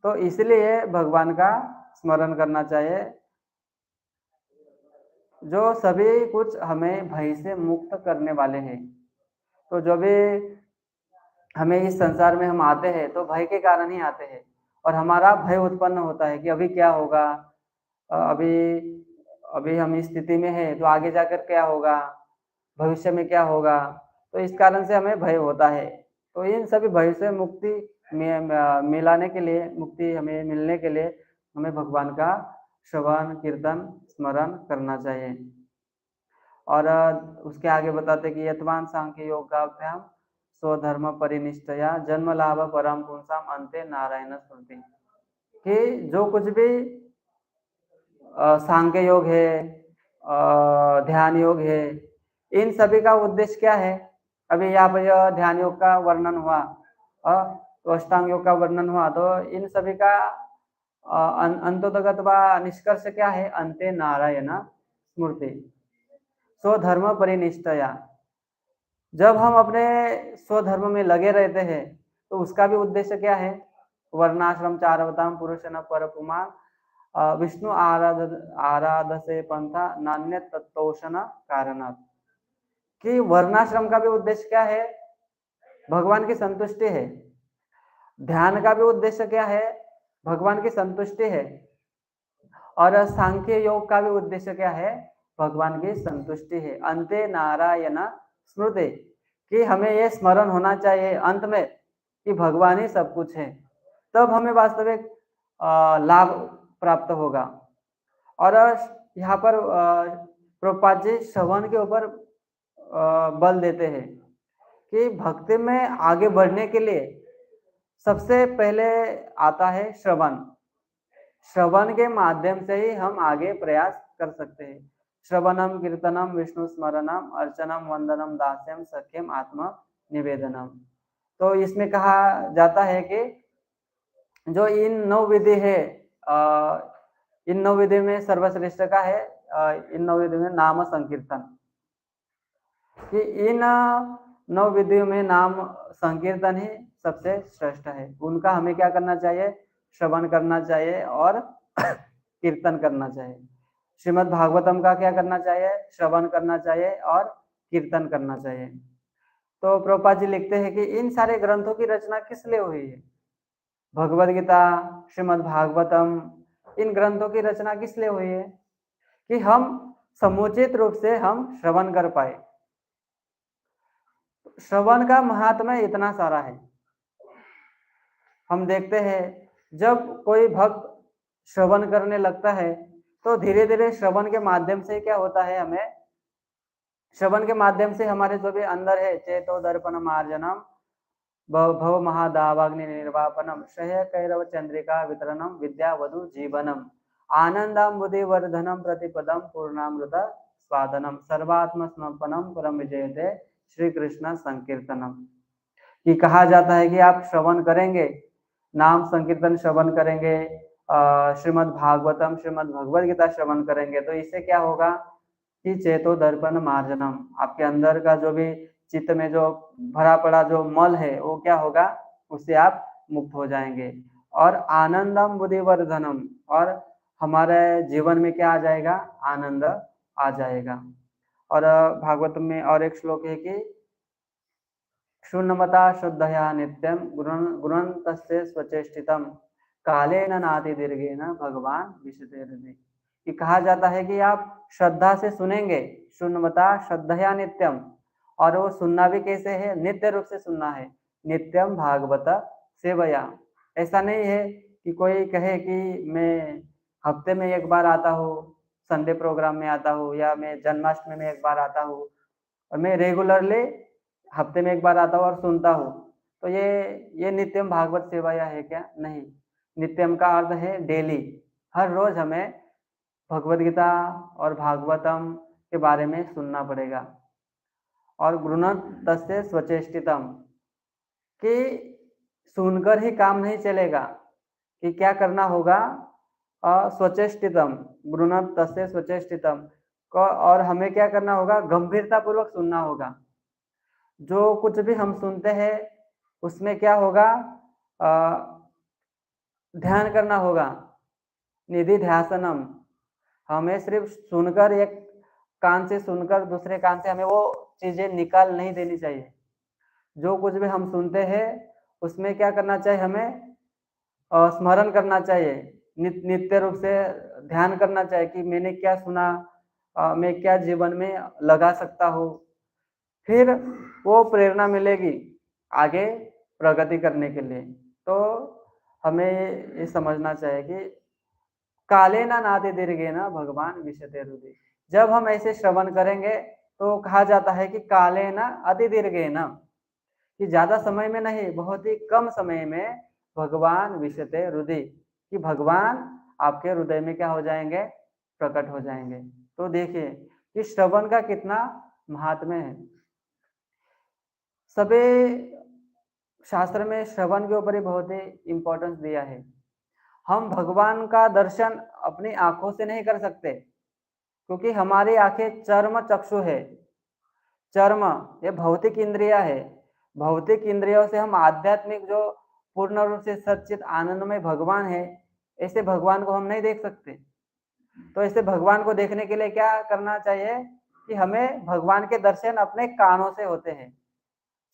तो इसलिए भगवान का स्मरण करना चाहिए, जो सभी कुछ हमें भय से मुक्त करने वाले हैं। तो जो भी हमें इस संसार में हम आते हैं तो भय के कारण ही आते हैं, और हमारा भय उत्पन्न होता है कि अभी क्या होगा, अभी अभी हम इस स्थिति में हैं तो आगे जाकर क्या होगा, भविष्य में क्या होगा। तो इस कारण से हमें भय होता है। तो इन सभी भय से मुक्ति मिलाने के लिए, मुक्ति हमें मिलने के लिए हमें भगवान का श्रवण कीर्तन स्मरण करना चाहिए। और उसके आगे बताते कि यतवान सांख्य योगाभ्याम स्वधर्म परिनिष्ठया जन्म लाभ परम पुंसाम अंते नारायण स्मृति। कि जो कुछ भी सांख्य योग है, ध्यान योग है, इन सभी का उद्देश्य क्या है। अभी यहाँ पर यह ध्यान योग का वर्णन हुआ, तो अष्टांग योग का वर्णन हुआ, तो इन सभी का अंतोगत व निष्कर्ष क्या है, अंते नारायण स्मृति स्वधर्म परिनिष्ठया। जब हम अपने स्वधर्म में लगे रहते हैं तो उसका भी उद्देश्य क्या है, वर्णाश्रम चारवताम पुरुष न पर पुमान विष्णु आराध से पंथा नान्य तत्वोषण कारणात्। कि वर्णाश्रम का भी उद्देश्य क्या है, भगवान की संतुष्टि है। ध्यान का भी उद्देश्य क्या है, भगवान की संतुष्टि है। और सांख्य योग का भी उद्देश्य क्या है, भगवान की संतुष्टि है। अंते नारायण स्मृति, कि हमें यह स्मरण होना चाहिए अंत में कि भगवान ही सब कुछ है, तब हमें वास्तविक लाभ प्राप्त होगा। और यहाँ पर प्रभुपाद जी श्रवण के ऊपर बल देते हैं कि भक्ति में आगे बढ़ने के लिए सबसे पहले आता है श्रवण। श्रवण के माध्यम से ही हम आगे प्रयास कर सकते हैं। श्रवणम कीर्तनम विष्णु स्मरणम अर्चनम वंदनम दास्यम सख्यम आत्म निवेदनम। तो इसमें कहा जाता है कि जो इन 9 विधि है, इन 9 विधि में सर्वश्रेष्ठ का है इन 9 विधि में नाम संकीर्तन। कि इन 9 विधियों में नाम संकीर्तन ही सबसे श्रेष्ठ है। उनका हमें क्या करना चाहिए, श्रवण करना चाहिए और कीर्तन करना चाहिए। श्रीमद् भागवतम का क्या करना चाहिए, श्रवण करना चाहिए और कीर्तन करना चाहिए। तो प्रभुपाद जी लिखते हैं कि इन सारे ग्रंथों की रचना किस लिए हुई है, भगवद गीता, श्रीमद् भागवतम, इन ग्रंथों की रचना किस लिए हुई है, कि हम समुचित रूप से हम श्रवण कर पाए। श्रवण का महात्म्य इतना सारा है। हम देखते हैं जब कोई भक्त श्रवण करने लगता है तो धीरे धीरे श्रवण के माध्यम से क्या होता है, हमें श्रवण के माध्यम से हमारे जो भी अंदर है चेतो दर्पण मार्जनम भव महादावाग्नि निर्वापनम श्रेय कैरव चंद्रिका वितरणम विद्या वधु जीवनम आनंदाम्बुधि वर्धनम प्रतिपदम पूर्णामृत स्वादनम सर्वात्म समर्पणम परम विजयते श्री कृष्ण संकीर्तनम। कि कहा जाता है कि आप श्रवण करेंगे, नाम संकीर्तन श्रवण करेंगे, श्रीमद् भागवतम श्रीमद् भगवद गीता श्रवण करेंगे, तो इससे क्या होगा कि चेतो दर्पण मार्जनम, आपके अंदर का जो भी चित्त में जो भरा पड़ा जो मल है वो क्या होगा, उससे आप मुक्त हो जाएंगे। और आनंदम बुद्धिवर्धनम, और हमारे जीवन में क्या आ जाएगा, आनंद आ जाएगा। और भागवत में और एक श्लोक है कि शून्यमता शुद्धया नित्यम गुणन्तस्य स्वचेष्टितम कालेन नाति दीर्घेन भगवान विशते हृदय। कि कहा जाता है कि आप श्रद्धा से सुनेंगे, शून्यमता श्रद्धया नित्यम, और वो सुनना भी कैसे है, नित्य रूप से सुनना है, नित्यम भागवत सेवया। ऐसा नहीं है कि कोई कहे कि मैं हफ्ते में एक बार आता हूँ, संडे प्रोग्राम में आता हूँ, या मैं जन्माष्टमी में एक बार आता हूँ, और मैं रेगुलरली हफ्ते में एक बार आता हूँ और सुनता हूँ, तो ये नित्यम भागवत सेवया है क्या, नहीं। नित्यम का अर्थ है डेली, हर रोज हमें भगवद गीता और भागवतम के बारे में सुनना पड़ेगा। और गृणतस्य स्वचेष्टितम, कि सुनकर ही काम नहीं चलेगा, कि क्या करना होगा, स्वचेष्टितम गृणतस्य स्वचेष्टितम, और हमें क्या करना होगा, गंभीरता पूर्वक सुनना होगा। जो कुछ भी हम सुनते हैं उसमें क्या होगा, ध्यान करना होगा, निधि ध्यासनम। हमें सिर्फ सुनकर एक कान से सुनकर दूसरे कान से हमें वो चीजें निकाल नहीं देनी चाहिए। जो कुछ भी हम सुनते हैं उसमें क्या करना चाहिए, हमें स्मरण करना चाहिए, नित्य रूप से ध्यान करना चाहिए कि मैंने क्या सुना, मैं क्या जीवन में लगा सकता हूँ। फिर वो प्रेरणा मिलेगी आगे प्रगति करने के लिए। तो हमें ये समझना चाहिए कि काले ना नाते दीर्घे ना भगवान विशते हृदय। जब हम ऐसे श्रवण करेंगे तो कहा जाता है कि काले ना अति दीर्घे ना, कि ज्यादा समय में नहीं, बहुत ही कम समय में भगवान विशते हृदय, कि भगवान आपके हृदय में क्या हो जाएंगे, प्रकट हो जाएंगे। तो देखिए कि श्रवण का कितना महात्म्य है। सभी शास्त्र में श्रवण के ऊपर ही बहुत ही इंपॉर्टेंस दिया है। हम भगवान का दर्शन अपनी आंखों से नहीं कर सकते, क्योंकि हमारी आंखें चर्म चक्षु है। चर्म ये भौतिक इंद्रिया है। भौतिक इंद्रियों से हम आध्यात्मिक जो पूर्ण रूप से सच्चित आनंदमय भगवान है, ऐसे भगवान को हम नहीं देख सकते। तो ऐसे भगवान को देखने के लिए क्या करना चाहिए कि हमें भगवान के दर्शन अपने कानों से होते हैं।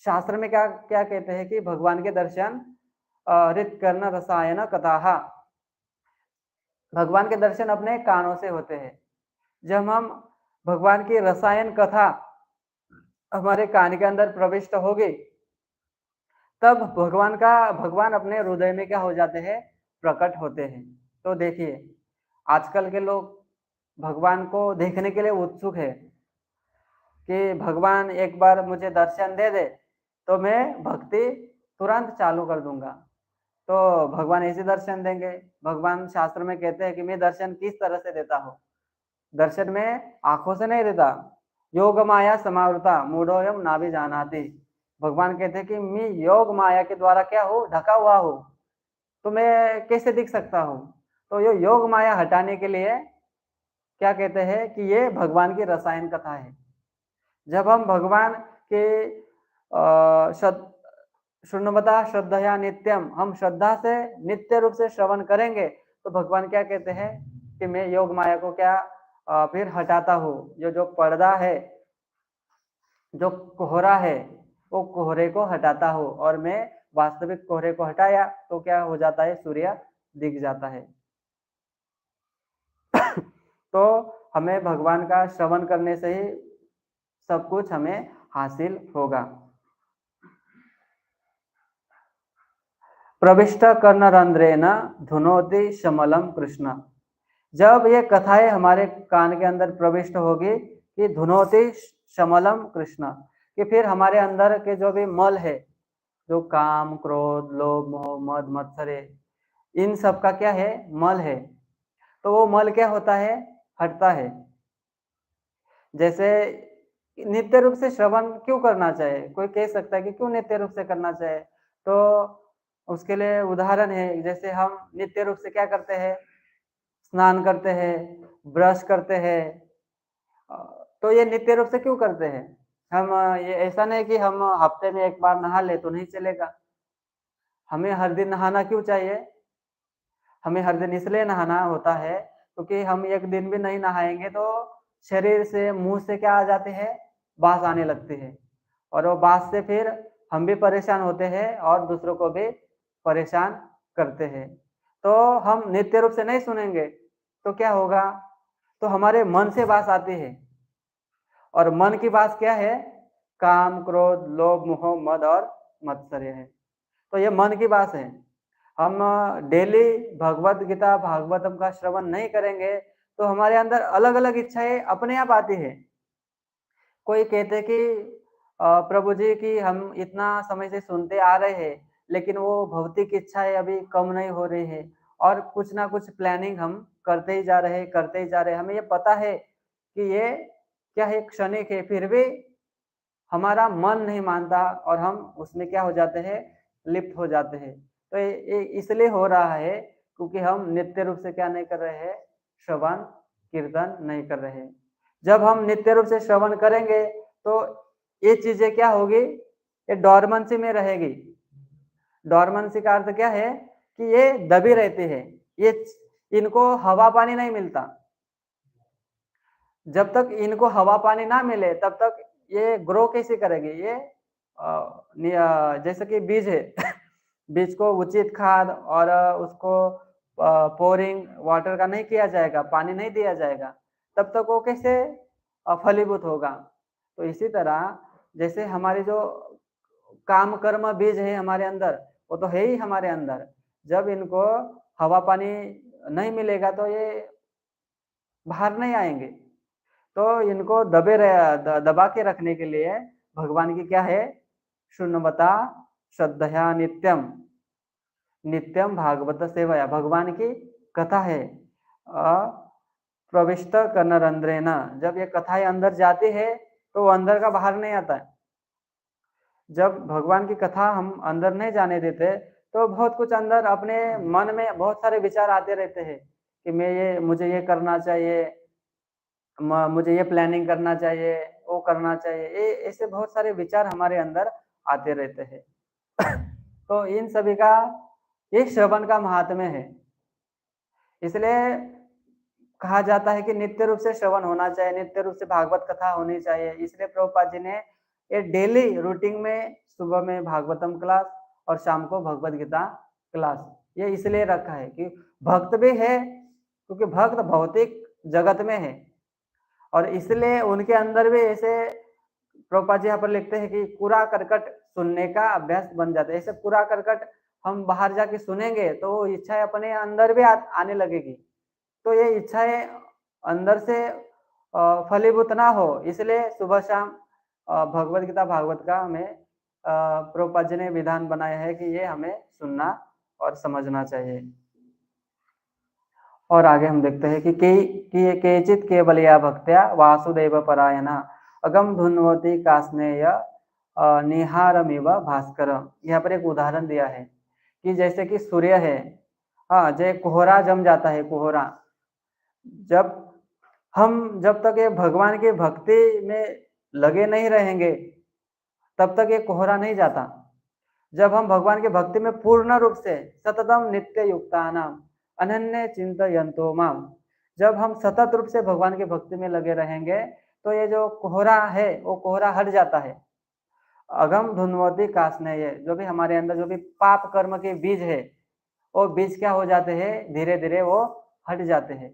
शास्त्र में क्या क्या कहते हैं कि भगवान के दर्शन ऋत कर्ण रसायन कथाः, भगवान के दर्शन अपने कानों से होते हैं। जब हम भगवान की रसायन कथा हमारे कान के अंदर प्रविष्ट होगी, तब भगवान अपने हृदय में क्या हो जाते हैं, प्रकट होते हैं। तो देखिए आजकल के लोग भगवान को देखने के लिए उत्सुक है कि भगवान एक बार मुझे दर्शन दे दे तो मैं भक्ति तुरंत चालू कर दूंगा। तो भगवान ऐसे दर्शन देंगे। भगवान शास्त्र में कहते हैं कि मैं दर्शन किस तरह से देता हूँ, दर्शन में आंखों से नहीं देता। योग माया समावृता मूढ़ोयम नाभि जानाति। भगवान कहते हैं कि मैं योग माया के द्वारा क्या हूँ, ढका हुआ हूँ, तो मैं कैसे दिख सकता हूँ। तो ये योग माया हटाने के लिए क्या कहते हैं कि ये भगवान की रसायन कथा है। जब हम भगवान के शृण्वता श्रद्धया नित्यम, हम श्रद्धा से नित्य रूप से श्रवण करेंगे, तो भगवान क्या कहते हैं कि मैं योग माया को क्या फिर हटाता हूँ। जो पर्दा है, जो कोहरा है, वो कोहरे को हटाता हूँ, और मैं वास्तविक कोहरे को हटाया तो क्या हो जाता है, सूर्य दिख जाता है। तो हमें भगवान का श्रवण करने से ही सब कुछ हमें हासिल होगा। प्रविष्ट कर्णरंध्रेण धुनोति शमलम कृष्ण। जब ये कथाएं हमारे कान के अंदर प्रविष्ट होगी कि धुनोति शमलम कृष्ण, कि फिर हमारे अंदर के जो भी मल है, जो काम क्रोध लोभ मोह मद मत्सर, इन सब का क्या है, मल है, तो वो मल क्या होता है, हटता है। जैसे नित्य रूप से श्रवण क्यों करना चाहिए, कोई कह सकता है कि क्यों नित्य रूप से करना चाहिए। तो उसके लिए उदाहरण है, जैसे हम नित्य रूप से क्या करते हैं, स्नान करते हैं, ब्रश करते हैं। तो ये नित्य रूप से क्यों करते हैं हम, ये ऐसा नहीं कि हम हफ्ते में एक बार नहा ले तो नहीं चलेगा। हमें हर दिन नहाना क्यों चाहिए, हमें हर दिन इसलिए नहाना होता है क्योंकि हम एक दिन भी नहीं नहाएंगे तो शरीर से मुंह से क्या आ जाते हैं, बास आने लगती है, और वो बास से फिर हम भी परेशान होते हैं और दूसरों को भी परेशान करते हैं। तो हम नित्य रूप से नहीं सुनेंगे तो क्या होगा, तो हमारे मन से बास आती है, और मन की बात क्या है, काम क्रोध लोभ मोह मद और मत्सर्य है। तो ये मन की बात है। हम डेली भगवत गीता भागवतम का श्रवण नहीं करेंगे तो हमारे अंदर अलग अलग इच्छाएं अपने आप आती है। कोई कहते कि प्रभु जी की हम इतना समय से सुनते आ रहे हैं, लेकिन वो भौतिक इच्छाएं अभी कम नहीं हो रही है, और कुछ ना कुछ प्लानिंग हम करते ही जा रहे हैं, करते ही जा रहे हैं। हमें ये पता है कि ये क्या है, क्षणिक है, फिर भी हमारा मन नहीं मानता और हम उसमें क्या हो जाते हैं, लिप्त हो जाते हैं। तो ये इसलिए हो रहा है क्योंकि हम नित्य रूप से क्या नहीं कर रहे हैं, श्रवण कीर्तन नहीं कर रहे हैं। जब हम नित्य रूप से श्रवण करेंगे तो ये चीजें क्या होगी, ये डॉर्मेंसी में रहेगी। डॉर्मेंसी का अर्थ क्या है कि ये दबी रहती है, ये इनको हवा पानी नहीं मिलता। जब तक इनको हवा पानी ना मिले तब तक ये ग्रो कैसे करेगी? ये जैसे कि बीज है बीज को उचित खाद और उसको पोरिंग वाटर का नहीं किया जाएगा, पानी नहीं दिया जाएगा, तब तक वो कैसे फलीभूत होगा। तो इसी तरह जैसे हमारी जो काम कर्म बीज है हमारे अंदर, वो तो है ही हमारे अंदर, जब इनको हवा पानी नहीं मिलेगा तो ये बाहर नहीं आएंगे। तो इनको दबा के रखने के लिए भगवान की क्या है? शृण्वता श्रद्धया नित्यम, नित्यम भागवत सेवया, भगवान की कथा है। प्रविष्ट कर्णरंध्रेण, जब ये कथाएं अंदर जाती है तो वो अंदर का बाहर नहीं आता है। जब भगवान की कथा हम अंदर नहीं जाने देते तो बहुत कुछ अंदर अपने मन में बहुत सारे विचार आते रहते हैं कि मुझे ये करना चाहिए, मुझे ये प्लानिंग करना चाहिए, वो करना चाहिए, ये ऐसे बहुत सारे विचार हमारे अंदर आते रहते हैं। तो इन सभी का एक श्रवण का महात्म्य है, इसलिए कहा जाता है कि नित्य रूप से श्रवण होना चाहिए, नित्य रूप से भागवत कथा होनी चाहिए। इसलिए प्रभुपाद जी ने ये डेली रूटीन में सुबह में भागवतम क्लास और शाम को भगवत गीता क्लास ये इसलिए रखा है कि भक्त भी है, क्योंकि भक्त भौतिक जगत में है और इसलिए उनके अंदर भी ऐसे प्रभुपाद जी यहाँ पर लिखते हैं कि कूड़ा करकट सुनने का अभ्यास बन जाता है। ऐसे कूड़ा करकट हम बाहर जाके सुनेंगे तो वो इच्छाएं अपने अंदर भी आने लगेगी। तो ये इच्छाएं अंदर से फलीभूत ना हो, इसलिए सुबह शाम भगवत गीता भागवत का हमें प्रभुपाद जी ने विधान बनाया है कि ये हमें सुनना और समझना चाहिए। और आगे हम देखते हैं कि केचित केवलया भक्त्या वासुदेव परायणा अगम धुन्वती कास्नेय निहारमिव भास्कर। यहाँ पर एक उदाहरण दिया है कि जैसे कि सूर्य है, हाँ, जय कोहरा जम जाता है, कोहरा जब तक ये भगवान की भक्ति में लगे नहीं रहेंगे तब तक ये कोहरा नहीं जाता। जब हम भगवान की भक्ति में पूर्ण रूप से सततम नित्य युक्तानाम अनन्य चिंतयन्तो माम, जब हम सतत रूप से भगवान की भक्ति में लगे रहेंगे तो ये जो कोहरा है वो कोहरा हट जाता है। अगम धुन्वती कास्नेय, जो भी हमारे अंदर जो भी पाप कर्म के बीज है वो बीज क्या हो जाते हैं? धीरे धीरे वो हट जाते हैं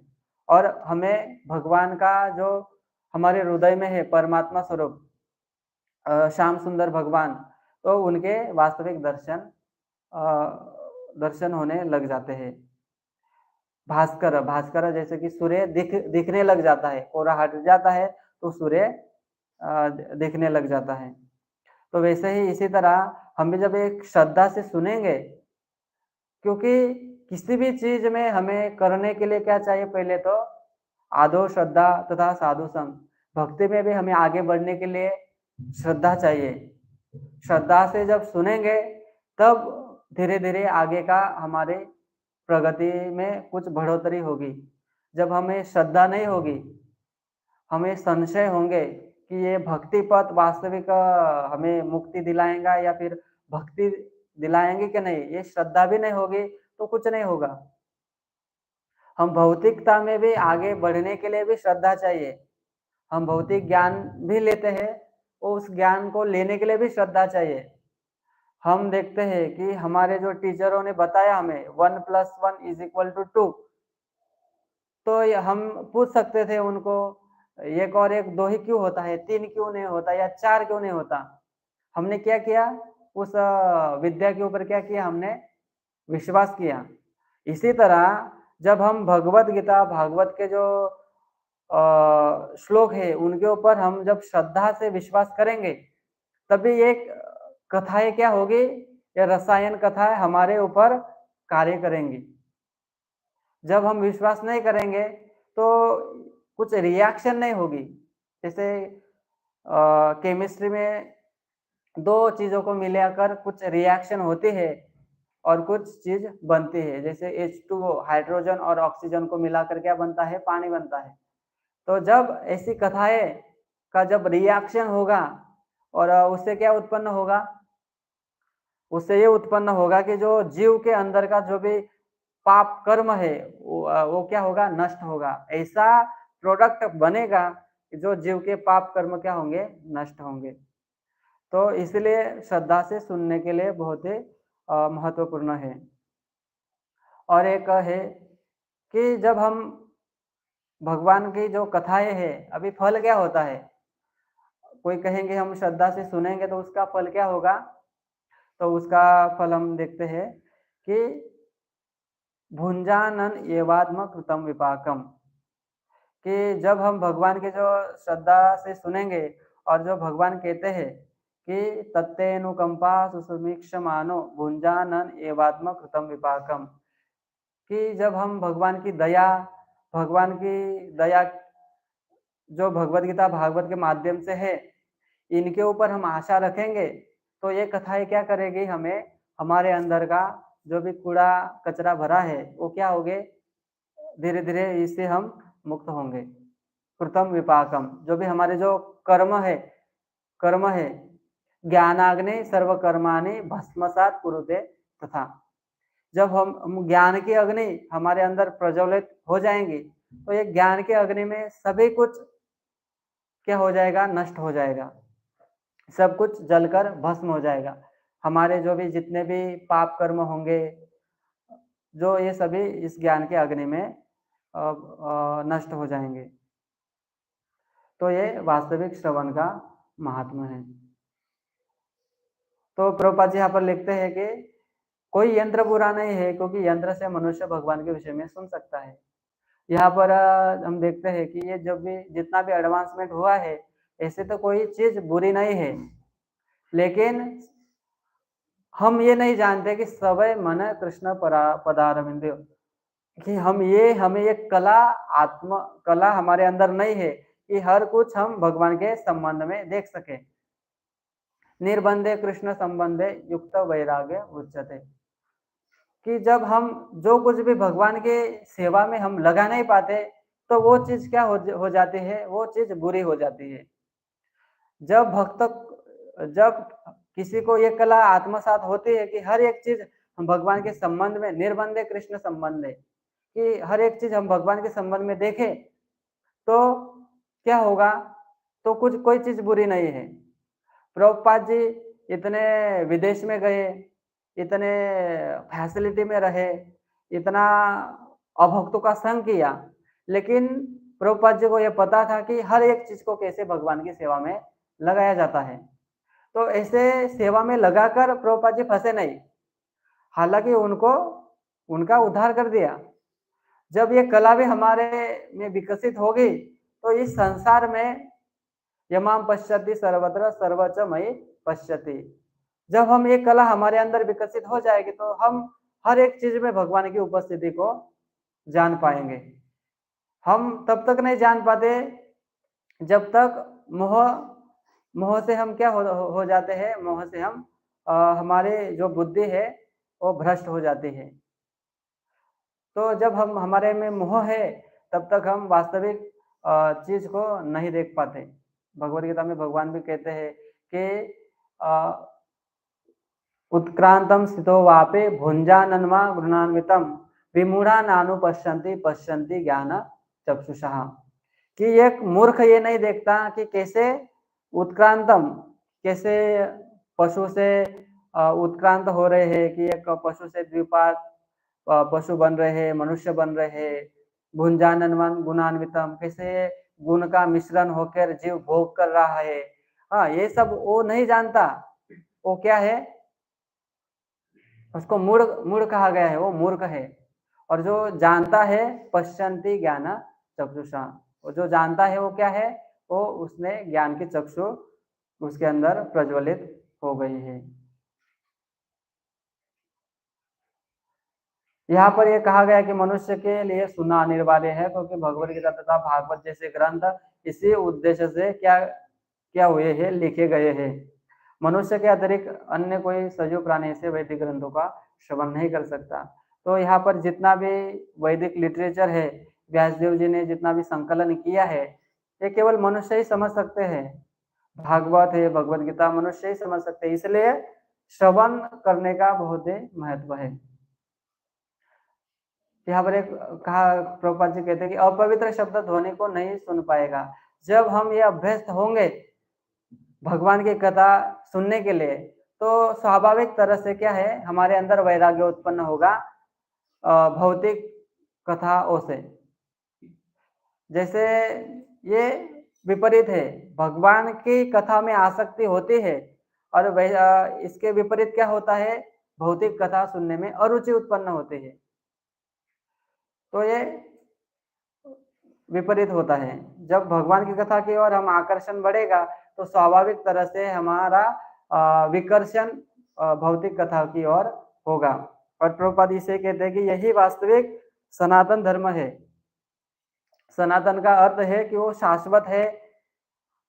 और हमें भगवान का जो हमारे हृदय में है परमात्मा स्वरूप श्याम सुंदर भगवान, तो उनके वास्तविक दर्शन होने लग जाते हैं। भास्कर जैसे कि सूर्य दिखने लग जाता है, कोहरा हट जाता है तो सूर्य दिखने लग जाता है। तो वैसे ही इसी तरह हम भी जब एक श्रद्धा से सुनेंगे, क्योंकि किसी भी चीज में हमें करने के लिए क्या चाहिए? पहले तो आदो श्रद्धा तथा साधु संग। भक्ति में भी हमें आगे बढ़ने के लिए श्रद्धा चाहिए। श्रद्धा से जब सुनेंगे तब धीरे धीरे आगे का हमारे प्रगति में कुछ बढ़ोतरी होगी। जब हमें श्रद्धा नहीं होगी, हमें संशय होंगे कि ये भक्ति पथ वास्तविक हमें मुक्ति दिलाएगा या फिर भक्ति दिलाएंगे कि नहीं, ये श्रद्धा भी नहीं होगी तो कुछ नहीं होगा। हम भौतिकता में भी आगे बढ़ने के लिए भी श्रद्धा चाहिए। हम भौतिक ज्ञान भी लेते हैं, उस ज्ञान को लेने के लिए भी श्रद्धा चाहिए। हम देखते हैं कि हमारे जो टीचरों ने बताया हमें 1 + 1 = 2, तो हम पूछ सकते थे उनको, एक और एक 2 ही क्यों होता है, 3 क्यों नहीं होता या 4 क्यों नहीं होता? हमने क्या किया? उस विद्या के ऊपर क्या किया? हमने विश्वास किया। इसी तरह जब हम भगवत गीता भागवत के जो श्लोक है उनके ऊपर हम जब श्रद्धा से विश्वास करेंगे तभी एक कथाएं क्या होगी? या रसायन कथाएं हमारे ऊपर कार्य करेंगी। जब हम विश्वास नहीं करेंगे तो कुछ रिएक्शन नहीं होगी। जैसे केमिस्ट्री में 2 चीजों को मिलाकर कुछ रिएक्शन होती है और कुछ चीज बनती है। जैसे H2O हाइड्रोजन और ऑक्सीजन को मिलाकर क्या बनता है? पानी बनता है। तो जब ऐसी कथाएं का जब रिएक्शन होगा और उससे क्या उत्पन्न होगा? उससे ये उत्पन्न होगा कि जो जीव के अंदर का जो भी पाप कर्म है वो क्या होगा? नष्ट होगा। ऐसा प्रोडक्ट बनेगा जो जीव के पाप कर्म क्या होंगे, नष्ट होंगे। तो इसलिए श्रद्धा से सुनने के लिए बहुत ही महत्वपूर्ण है। और एक है कि जब हम भगवान की जो कथाएं हैं, अभी फल क्या होता है, कोई कहेंगे हम श्रद्धा से सुनेंगे तो उसका फल क्या होगा, तो उसका फल हम देखते हैं कि भुंजानन एवात्म कृतम विपाकम, कि जब हम भगवान के जो श्रद्धा से सुनेंगे और जो भगवान कहते हैं कि तत्तेनुकंपा सुसमीक्ष मानो भुंजानन एवात्म कृतम विपाकम, कि जब हम भगवान की दया जो भगवत गीता भागवत के माध्यम से है, इनके ऊपर हम आशा रखेंगे तो ये कथाएं क्या करेगी, हमें हमारे अंदर का जो भी कूड़ा कचरा भरा है वो क्या होगे, धीरे धीरे इससे हम मुक्त होंगे। कृतम विपाकम, जो भी हमारे जो कर्म है ज्ञानाग्नि सर्वकर्माणि भस्मसात कुरुते तथा, जब हम ज्ञान की अग्नि हमारे अंदर प्रज्वलित हो जाएंगी तो ये ज्ञान के अग्नि में सभी कुछ क्या हो जाएगा, नष्ट हो जाएगा, सब कुछ जलकर भस्म हो जाएगा। हमारे जो भी जितने भी पाप कर्म होंगे, जो ये सभी इस ज्ञान के अग्नि में नष्ट हो जाएंगे। तो ये वास्तविक श्रवण का महात्मा है। तो प्रभुपाद जी यहाँ पर लिखते हैं कि कोई यंत्र बुरा नहीं है, क्योंकि यंत्र से मनुष्य भगवान के विषय में सुन सकता है। यहाँ पर हम देखते हैं कि ये जब भी जितना भी एडवांसमेंट हुआ है, ऐसे तो कोई चीज बुरी नहीं है, लेकिन हम ये नहीं जानते कि सवय मन कृष्ण पदारविंद, कि हमें ये कला हमारे अंदर नहीं है कि हर कुछ हम भगवान के संबंध में देख सके। निर्बंधे कृष्ण संबंधे युक्त वैराग्य उच्चते, कि जब हम जो कुछ भी भगवान के सेवा में हम लगा नहीं पाते तो वो चीज क्या हो जाती है, वो चीज बुरी हो जाती है। जब किसी को ये कला आत्मसात होती है कि हर एक चीज हम भगवान के संबंध में, निर्बंधे कृष्ण संबंध है, कि हर एक चीज हम भगवान के संबंध में देखें तो क्या होगा, तो कोई चीज बुरी नहीं है। प्रभुपाद जी इतने विदेश में गए, इतने फैसिलिटी में रहे, इतना अभक्तों का संग किया, लेकिन प्रभुपाद जी को यह पता था कि हर एक चीज को कैसे भगवान की सेवा में लगाया जाता है। तो ऐसे सेवा में लगाकर प्रभुपाद जी फंसे नहीं, हालांकि उनका उद्धार कर दिया। जब ये कला भी हमारे में विकसित होगी तो इस संसार में यमाम पश्यति सर्वत्र सर्वच मयि पश्यति, जब हम ये कला हमारे अंदर विकसित हो जाएगी तो हम हर एक चीज में भगवान की उपस्थिति को जान पाएंगे। हम तब तक नहीं जान पाते जब तक मोह से हम क्या हो जाते हैं, मोह से हम हमारे जो बुद्धि है वो भ्रष्ट हो जाती है। तो जब हम हमारे में मोह है तब तक हम वास्तविक चीज को नहीं देख पाते। भगवद गीता में भगवान भी कहते हैं कि उत्क्रांतम स्थितो वापे भुंजानन्मा गुणान्वितम विमूढ़ा नानु पश्यन्ति ज्ञान चक्षुषा, कि एक मूर्ख ये नहीं देखता कि कैसे उत्क्रांतम, कैसे पशु से उत्क्रांत हो रहे हैं, कि एक पशु से द्विपाद पशु बन रहे हैं, मनुष्य बन रहे हैं। भुंजानन्वन गुणान्वितम, कैसे गुण का मिश्रण होकर जीव भोग कर रहा है। हाँ, ये सब वो नहीं जानता, वो क्या है, उसको मूढ़ कहा गया है, वो मूर्ख है। और जो जानता है पश्यन्ति ज्ञान चक्षुषा, वो जो जानता है वो क्या है, वो उसने ज्ञान की चक्षु उसके अंदर प्रज्वलित हो गई है। यहाँ पर यह कहा गया कि मनुष्य के लिए सुनना अनिवार्य है, क्योंकि भगवद गीता तथा भागवत जैसे ग्रंथ इसी उद्देश्य से क्या हुए हैं, लिखे गए हैं। मनुष्य के अतिरिक्त अन्य कोई सजीव प्राणी से वैदिक ग्रंथों का श्रवण नहीं कर सकता। तो यहाँ पर जितना भी वैदिक लिटरेचर है, व्यासदेव जी ने जितना भी संकलन किया है, ये केवल मनुष्य ही समझ सकते हैं। भागवत है, भगवद गीता मनुष्य ही समझ सकते हैं, इसलिए श्रवण करने का बहुत ही महत्व है। यहाँ पर एक कहा, प्रभुपाद जी कहते हैं कि अपवित्र शब्द ध्वनि को नहीं सुन पाएगा। जब हम ये अभ्यस्त होंगे भगवान की कथा सुनने के लिए, तो स्वाभाविक तरह से क्या है, हमारे अंदर वैराग्य उत्पन्न होगा भौतिक कथाओं से। जैसे ये विपरीत है, भगवान की कथा में आसक्ति होती है और इसके विपरीत क्या होता है, भौतिक कथा सुनने में अरुचि उत्पन्न होती है। तो ये विपरीत होता है। जब भगवान की कथा की ओर हम आकर्षण बढ़ेगा तो स्वाभाविक तरह से हमारा विकर्षण भौतिक कथा की ओर होगा। और प्रभुपाद इसे कहते हैं कि यही वास्तविक सनातन धर्म है। सनातन का अर्थ है कि वो शाश्वत है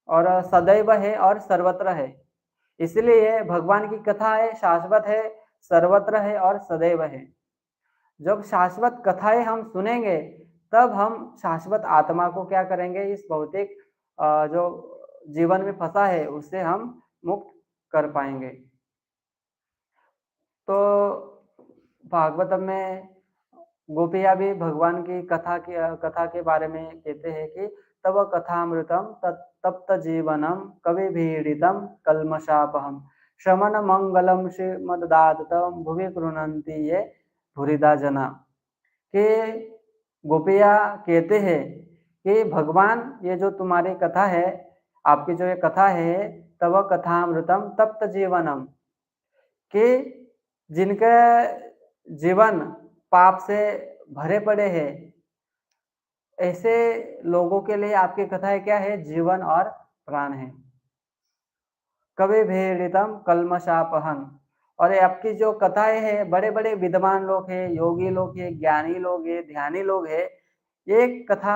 और सदैव है और सर्वत्र है। इसलिए भगवान की कथा है, शाश्वत है, सर्वत्र है और सदैव है। जब शाश्वत कथाएं हम सुनेंगे तब हम शाश्वत आत्मा को क्या करेंगे, इस भौतिक जो जीवन में फंसा है उससे हम मुक्त कर पाएंगे। तो भागवतम में गोपियां भी भगवान की कथा के बारे में कहते हैं कि तब कथामृतम तप्त जीवनम कवि भीड़ितम कल्मशापहम श्रमण मंगलम श्रीमदातम भुवि कृणंती ये भूरिदा जना। कि गोपियां कहते हैं कि भगवान ये जो तुम्हारी कथा है, आपकी जो ये कथा है, तब कथामृतम तप्त जीवनम, कि जिनके जीवन पाप से भरे पड़े हैं, ऐसे लोगों के लिए आपकी कथाएं क्या है, जीवन और प्राण है। कवि भेड़ितम कल्मशापहन, और आपकी जो कथाएं हैं, बड़े बड़े विद्वान लोग हैं, योगी लोग हैं, ज्ञानी लोग हैं, ध्यानी लोग हैं, ये कथा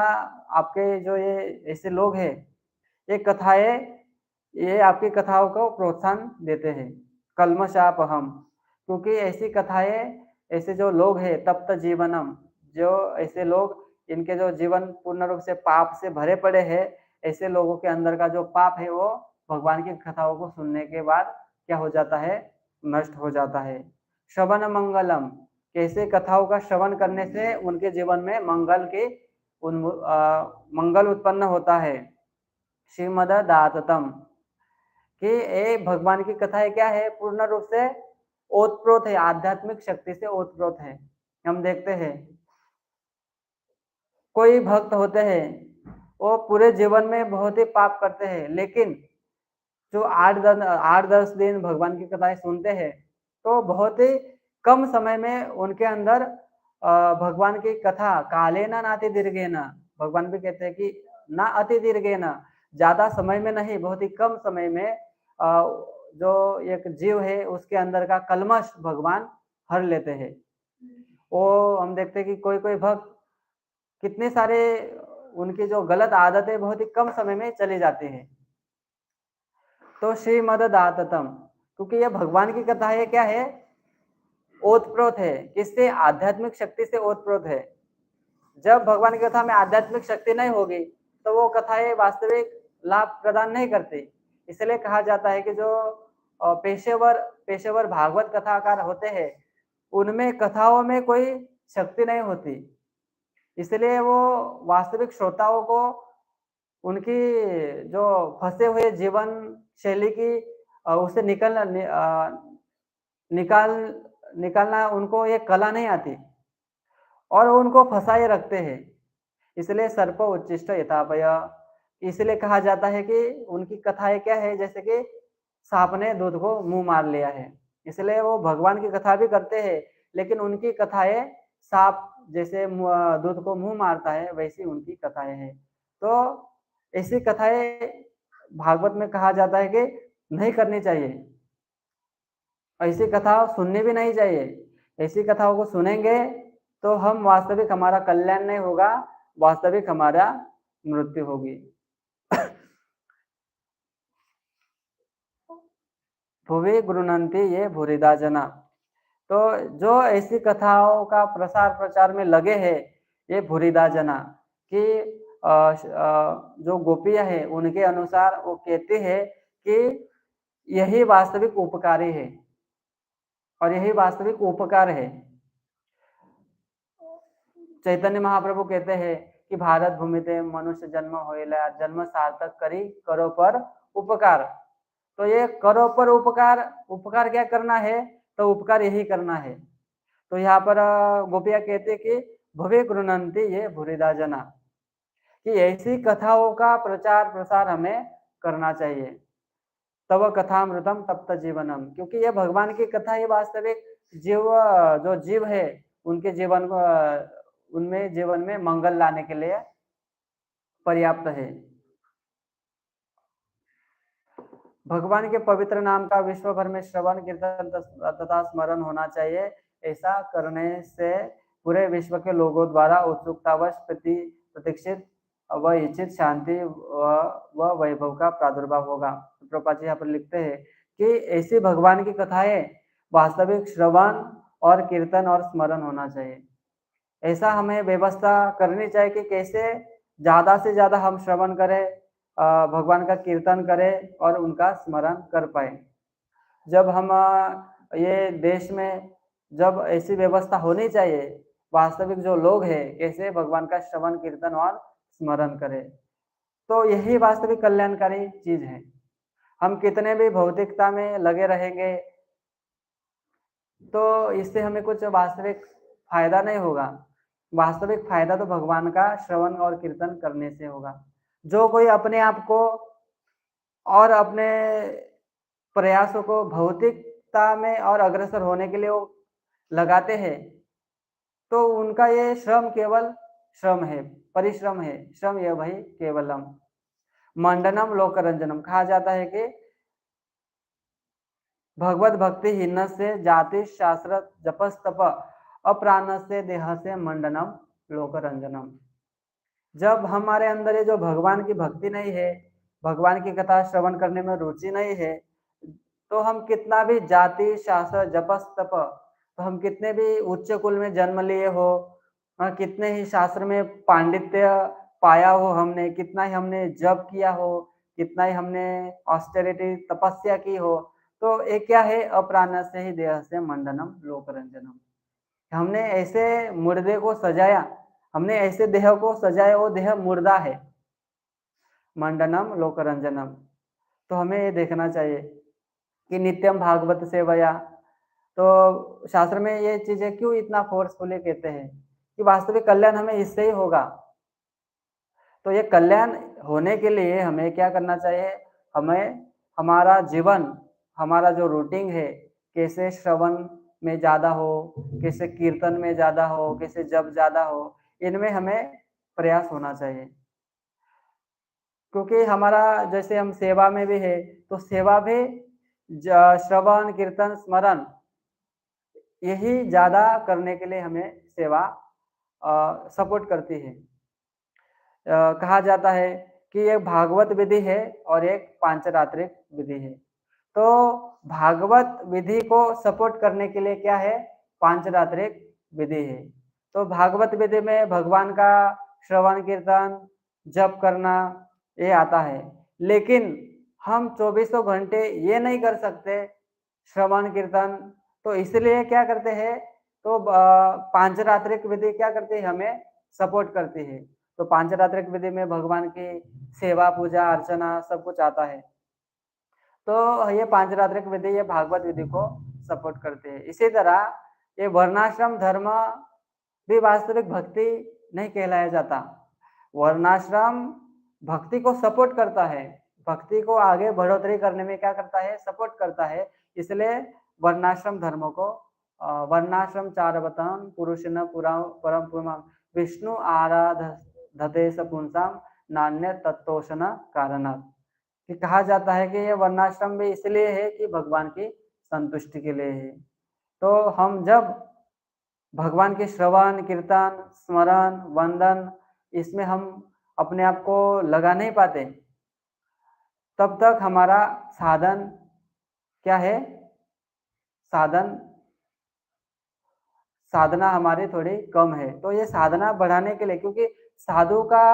आपके जो ये ऐसे लोग हैं, ये कथाएं ये आपकी कथाओं को प्रोत्साहन देते हैं। कल्मशापहम, क्योंकि ऐसी कथाएं, ऐसे जो लोग हैं, तप्त जीवनम, जो ऐसे लोग इनके जो जीवन पूर्ण रूप से पाप से भरे पड़े हैं, ऐसे लोगों के अंदर का जो पाप है वो भगवान की कथाओं को सुनने के बाद क्या हो जाता है, नष्ट हो जाता है। श्रवण मंगलम, कैसे कथाओं का श्रवण करने से उनके जीवन में मंगल उत्पन्न होता है। श्रीमद दाततम, कि ये भगवान की कथाएं क्या है, पूर्ण रूप से ओतप्रोत है, आध्यात्मिक शक्ति से ओतप्रोत है। हम देखते हैं कोई भक्त होते हैं, वो पूरे जीवन में बहुत ही पाप करते हैं, लेकिन जो 8-10 दिन भगवान की कथाएं सुनते हैं तो बहुत ही कम समय में उनके अंदर भगवान की कथा काले ना नाति दीर्घे ना, भगवान भी कहते हैं कि ना अति दीर्घे ना, ज्यादा समय में नहीं, बहुत ही कम समय में जो एक जीव है उसके अंदर का कलमश भगवान हर लेते हैं। वो हम देखते हैं कि कोई कोई भक्त कितने सारे उनकी जो गलत आदतें बहुत ही कम समय में चली जाती है। तो श्रीमद दाततम, क्योंकि यह भगवान की कथा है, क्या है, ओतप्रोत है, किससे, आध्यात्मिक शक्ति से ओतप्रोत है। जब भगवान की कथा में आध्यात्मिक शक्ति नहीं होगी तो वो कथाएं वास्तविक लाभ प्रदान नहीं करती। इसलिए कहा जाता है कि जो पेशेवर भागवत कथाकार होते हैं उनमें कथाओं में कोई शक्ति नहीं होती, इसलिए वो वास्तविक श्रोताओं को उनकी जो फंसे हुए जीवन शैली की उससे निकालना उनको ये कला नहीं आती और उनको फंसाए रखते हैं। इसलिए सर्प उच्चिष्ट यथापय, इसलिए कहा जाता है कि उनकी कथाएं क्या है, जैसे कि सांप ने दूध को मुंह मार लिया है। इसलिए वो भगवान की कथा भी करते हैं, लेकिन उनकी कथाएं सांप जैसे दूध को मुंह मारता है, वैसी उनकी कथाएं हैं। तो ऐसी कथाएं भागवत में कहा जाता है कि नहीं करनी चाहिए, ऐसी कथा सुननी भी नहीं चाहिए। ऐसी कथाओं को सुनेंगे तो हम वास्तविक हमारा कल्याण नहीं होगा, वास्तविक हमारा मृत्यु होगी। भुवि गृह्णन्ति ये भूरिदा जना, तो जो ऐसी कथाओं का प्रसार प्रचार में लगे हैं ये भूरिदा जना, कि जो गोपियां हैं उनके अनुसार वो कहते हैं कि यही वास्तविक उपकारी है और यही वास्तविक उपकार है। चैतन्य महाप्रभु कहते हैं कि भारत भूमिते मनुष्य जन्म होइला, जन्म सार्थक करी करो पर उपकार। तो ये करो पर उपकार, उपकार क्या करना है? तो उपकार यही करना है। तो यहाँ पर गोपियाँ कहते हैं कि भवे गृह्णन्ति ये भूरिदा जना, कि ऐसी कथाओं का प्रचार प्रसार हमें करना चाहिए। तब कथामृतम तप्त जीवनम, क्योंकि ये भगवान की कथा ही वास्तविक जीव, जो जीव है उनके जीवन को, उनमें जीवन में मंगल लाने के लिए पर्याप्त है। भगवान के पवित्र नाम का विश्व भर में श्रवण कीर्तन तथा स्मरण होना चाहिए। ऐसा करने से पूरे विश्व के लोगों द्वारा उत्सुकतावश प्रतीक्षित व इच्छित शांति व वैभव का प्रादुर्भाव होगा। प्रभुपाद जी यहाँ पर लिखते हैं कि ऐसी भगवान की कथाएं वास्तविक श्रवण और कीर्तन और स्मरण होना चाहिए। ऐसा हमें व्यवस्था करनी चाहिए कि कैसे ज्यादा से ज्यादा हम श्रवण करें, भगवान का कीर्तन करें और उनका स्मरण कर पाए। जब हम ये देश में जब ऐसी व्यवस्था होनी चाहिए, वास्तविक जो लोग हैं कैसे भगवान का श्रवण कीर्तन और स्मरण करें, तो यही वास्तविक कल्याणकारी चीज है। हम कितने भी भौतिकता में लगे रहेंगे तो इससे हमें कुछ वास्तविक फायदा नहीं होगा। वास्तविक फायदा तो भगवान का श्रवण और कीर्तन करने से होगा। जो कोई अपने आप को और अपने प्रयासों को भौतिकता में और अग्रसर होने के लिए वो लगाते हैं, तो उनका ये श्रम केवल श्रम है, परिश्रम है। श्रम ये भाई केवलम मंडनम लोकरंजनम। कहा जाता है कि भगवत भक्ति हीन से जाति शास्त्र जपस तप अप्राण से देह से मंडनम लोकरंजनम। जब हमारे अंदर ये जो भगवान की भक्ति नहीं है, भगवान की कथा श्रवण करने में रुचि नहीं है, तो हम कितना भी जाति शास्त्र जपस तप, तो हम कितने भी उच्च कुल में जन्म लिए हो, कितने ही शास्त्र में पांडित्य पाया हो हमने, कितना ही हमने जप किया हो, कितना ही हमने ऑस्टेरिटी तपस्या की हो, तो एक क्या है? अप्राण से ही देह से मंडनम लोकरंजनम। हमने ऐसे मुर्दे को सजाया, हमने ऐसे देह को सजाया, वो देह मुर्दा है। मंडनम लोकरंजनम। तो हमें ये देखना चाहिए कि नित्यम भागवत सेवया। तो शास्त्र में ये चीजें क्यों इतना फोर्सफुली कहते हैं कि वास्तविक कल्याण हमें इससे ही होगा। तो ये कल्याण होने के लिए हमें क्या करना चाहिए? हमें हमारा जीवन, हमारा जो रूटीन है, कैसे श्रवण में ज्यादा हो, कैसे कीर्तन में ज्यादा हो, कैसे जप ज्यादा हो, इनमें हमें प्रयास होना चाहिए। क्योंकि हमारा जैसे हम सेवा में भी है, तो सेवा भी श्रवण कीर्तन स्मरण यही ज्यादा करने के लिए हमें सेवा सपोर्ट करती है। कहा जाता है कि एक भागवत विधि है और एक पांचरात्रिक विधि है। तो भागवत विधि को सपोर्ट करने के लिए क्या है? पांचरात्रिक विधि है। तो भागवत विधि में भगवान का श्रवण कीर्तन जप करना ये आता है, लेकिन हम 24 घंटे ये नहीं कर सकते श्रवण कीर्तन। तो इसलिए क्या करते हैं? तो पांचरात्रिक विधि क्या करती है? हमें सपोर्ट करती है। तो पांचरात्रिक विधि में भगवान की सेवा पूजा अर्चना सब कुछ आता है। तो ये पांचरात्रिक विधि ये भागवत विधि को सपोर्ट करते हैं। इसी तरह ये वर्णाश्रम धर्म भी वास्तविक भक्ति नहीं कहलाया जाता। वर्णाश्रम भक्ति को सपोर्ट करता है, भक्ति को आगे बढ़ोतरी करने में क्या करता है? सपोर्ट करता है। इसलिए वर्णाश्रम धर्मों को वर्णाश्रम चारवतन पुरुषन परम पुरुषम विष्णु आराधते सपुंसाम नान्य तत्तोषण कारणात्। कि कहा जाता है कि ये वर्णाश्रम भी इसलिए है कि भगवान की संतुष्टि के लिए है। तो हम जब भगवान के श्रवण कीर्तन स्मरण वंदन इसमें हम अपने आप को लगा नहीं पाते, तब तक हमारा साधन क्या है? साधना हमारी थोड़ी कम है। तो ये साधना बढ़ाने के लिए, क्योंकि साधु का